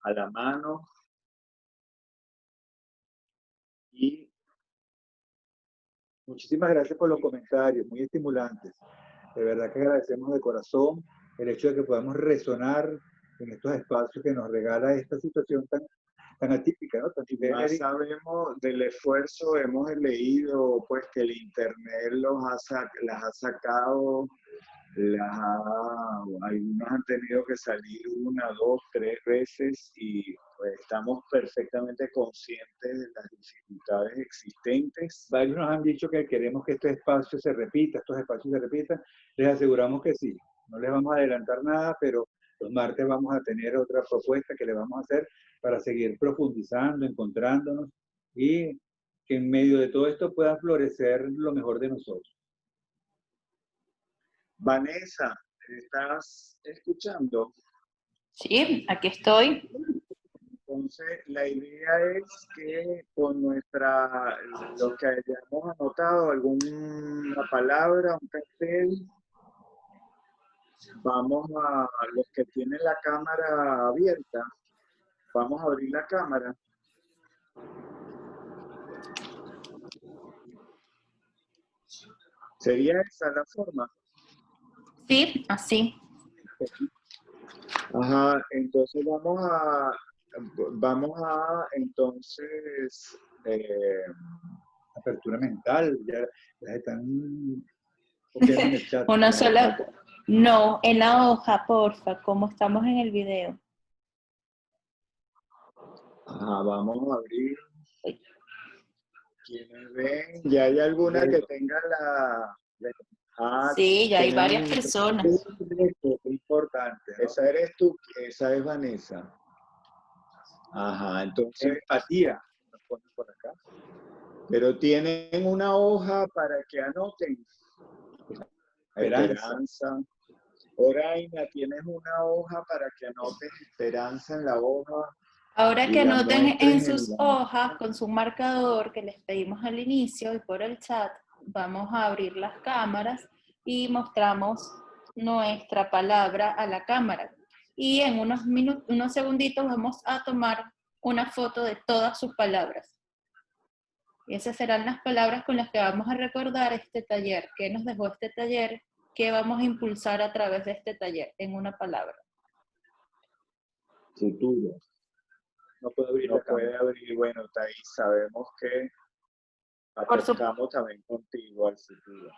B: a la mano. Y
C: muchísimas gracias por los comentarios, muy estimulantes. De verdad que agradecemos de corazón el hecho de que podamos resonar en estos espacios que nos regala esta situación tan atípica, ¿no? Tan
B: más sabemos del esfuerzo, hemos leído pues que el internet las ha sacado, algunos han tenido que salir 1, 2, 3 veces y pues, estamos perfectamente conscientes de las dificultades existentes.
C: Varios nos han dicho que queremos que estos espacios se repitan. Les aseguramos que sí. No les vamos a adelantar nada, pero los martes vamos a tener otra propuesta que le vamos a hacer para seguir profundizando, encontrándonos y que en medio de todo esto pueda florecer lo mejor de nosotros.
B: Vanessa, ¿estás escuchando?
A: Sí, aquí estoy.
B: Entonces, la idea es que con lo que hayamos anotado, alguna palabra, un cartel, vamos a los que tienen la cámara abierta, vamos a abrir la cámara. ¿Sería esa la forma?
A: Sí, así.
B: Ajá, entonces vamos a entonces
C: apertura mental, ya están copiando en el chat.
A: Una sola, no, en la hoja, porfa, como estamos en el video.
B: Ajá, vamos a abrir. ¿Quiénes ven? ¿Ya hay alguna que tenga la... Ah,
A: Sí, ya hay varias
B: tenemos
A: personas.
C: Esto es importante, ¿no?
B: Esa eres tú, esa es Vanessa. Ajá, entonces,
C: Empatía, nos ponen por acá.
B: pero tienen una hoja para que anoten. Esperanza. Oraina, tienes una hoja para que anotes esperanza en la hoja
A: Ahora
B: y
A: que
B: la
A: anoten en
B: muestres en
A: sus
B: la...
A: hojas con su marcador que les pedimos al inicio y por el chat, vamos a abrir las cámaras y mostramos nuestra palabra a la cámara. Y en unos segunditos vamos a tomar una foto de todas sus palabras. Y esas serán las palabras con las que vamos a recordar este taller. ¿Qué nos dejó este taller? ¿Qué vamos a impulsar a través de este taller en una palabra?
B: Futuro.
C: No puedo abrir
B: No
C: la cámara.
B: puede abrir, bueno, Thais, sabemos que apostamos también contigo al futuro.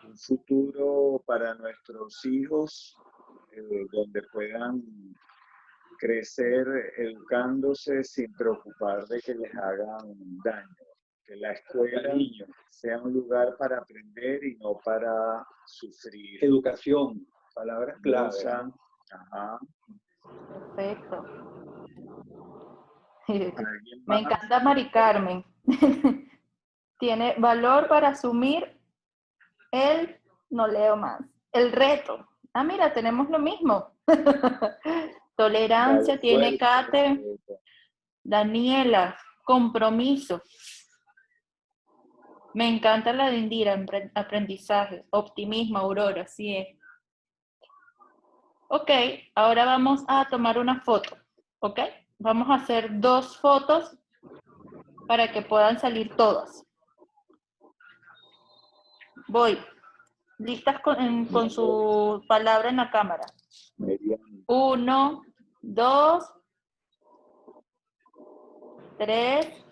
B: Un futuro para nuestros hijos, donde puedan crecer educándose sin preocupar de que les hagan daño. Que la escuela sea un lugar para aprender y no para sufrir.
C: Educación, palabras clave.
B: Ajá.
A: Perfecto.
B: ¿Alguien
A: Me
B: más?
A: encanta Mari Carmen. Tiene valor para asumir no leo más, el reto. Ah, mira, tenemos lo mismo. Tolerancia,
B: Dale,
A: tiene
B: suelta,
A: Kate.
B: suelta.
A: Daniela, compromiso. Me encanta la de Indira, aprendizaje, optimismo, Aurora, así es. Ok, ahora vamos a tomar una foto, ¿ok? Vamos a hacer 2 fotos para que puedan salir todas. Voy. Listas con su palabra en la cámara. 1, 2, 3.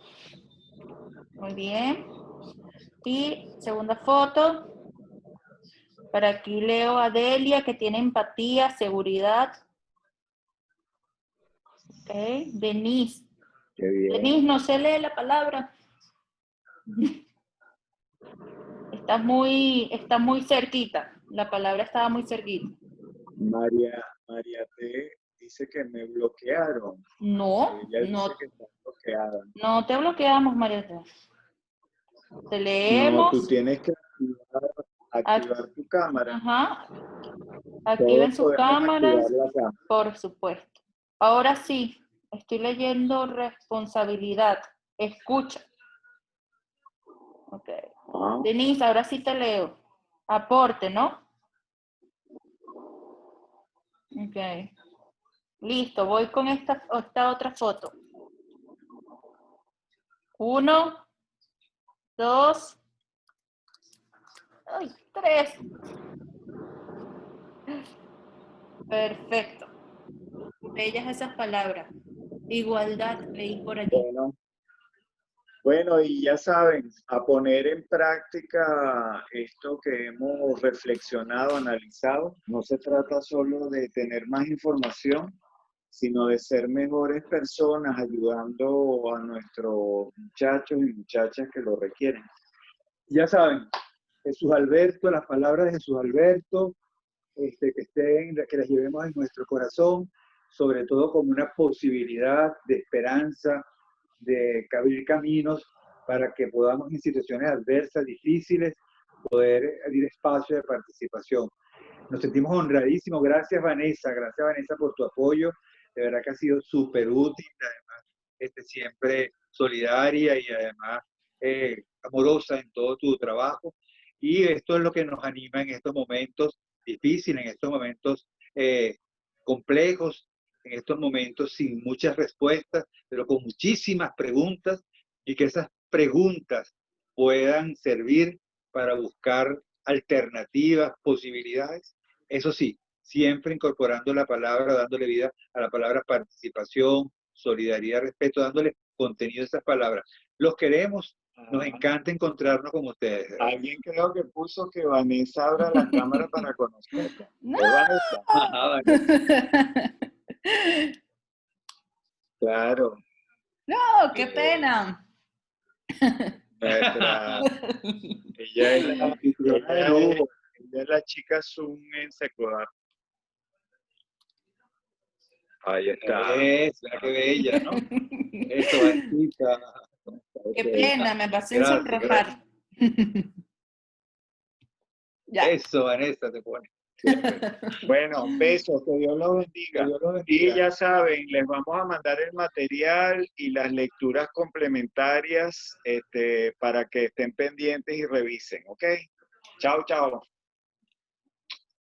A: Muy bien. Y segunda foto. Para aquí leo a Delia, que tiene empatía, seguridad. Ok. Denise.
B: Qué bien.
A: Denise, no se lee la palabra. Está muy cerquita. La palabra estaba muy cerquita.
B: María T dice que me bloquearon.
A: No,
B: Ella
A: no,
B: dice que está bloqueada.
A: no te bloqueamos, María. Te
B: No,
A: leemos.
B: tú tienes que activar tu cámara.
A: Ajá. Activen
B: Todos
A: sus
B: podemos
A: cámaras,
B: activar la cámara.
A: por supuesto. Ahora sí, estoy leyendo responsabilidad. Escucha. Ok.
B: Ah,
A: Denise, ahora sí te leo. Aporte, ¿no? Ok. Listo, voy con esta otra foto. 1, 2, 3. Perfecto. Bellas esas palabras. Igualdad, leí por allí.
B: bueno, y ya saben, a poner en práctica esto que hemos reflexionado, analizado. No se trata solo de tener más información, sino de ser mejores personas ayudando a nuestros muchachos y muchachas que lo requieren.
C: Ya saben, Jesús Alberto, las palabras de Jesús Alberto, que las llevemos en nuestro corazón, sobre todo como una posibilidad de esperanza, de abrir caminos para que podamos en situaciones adversas, difíciles, poder abrir espacio de participación. Nos sentimos honradísimos. Gracias Vanessa por tu apoyo. De verdad que ha sido súper útil, además siempre solidaria y además amorosa en todo tu trabajo. Y esto es lo que nos anima en estos momentos difíciles, en estos momentos complejos, en estos momentos sin muchas respuestas, pero con muchísimas preguntas, y que esas preguntas puedan servir para buscar alternativas, posibilidades. Eso sí, siempre incorporando la palabra, dándole vida a la palabra participación, solidaridad, respeto, dándole contenido a esas palabras. Los queremos, nos encanta encontrarnos con ustedes.
B: Alguien creo que puso que Vanessa abra la cámara para conocerla.
A: ¡No!
B: ¿Es Vanessa?
C: Ajá, Vanessa.
B: Claro.
A: No, qué pena.
B: Nuestra, ella es la,
C: Anfitriona de
B: ella
C: lujo.
B: ella es la chica Zoom en Secoar. Ahí está.
C: Mira qué bella, ¿no? Eso, Vanesita.
A: Qué
C: Ok.
A: pena, me pasé en
C: Gracias,
A: sonrojar. Ya.
C: Eso, Vanessa, te pone.
B: Bueno, besos, que Dios los
C: Que
B: bendiga.
C: Dios los
B: Y
C: bendiga.
B: ya saben, les vamos a mandar el material y las lecturas complementarias para que estén pendientes y revisen, ¿ok? Chao, chao.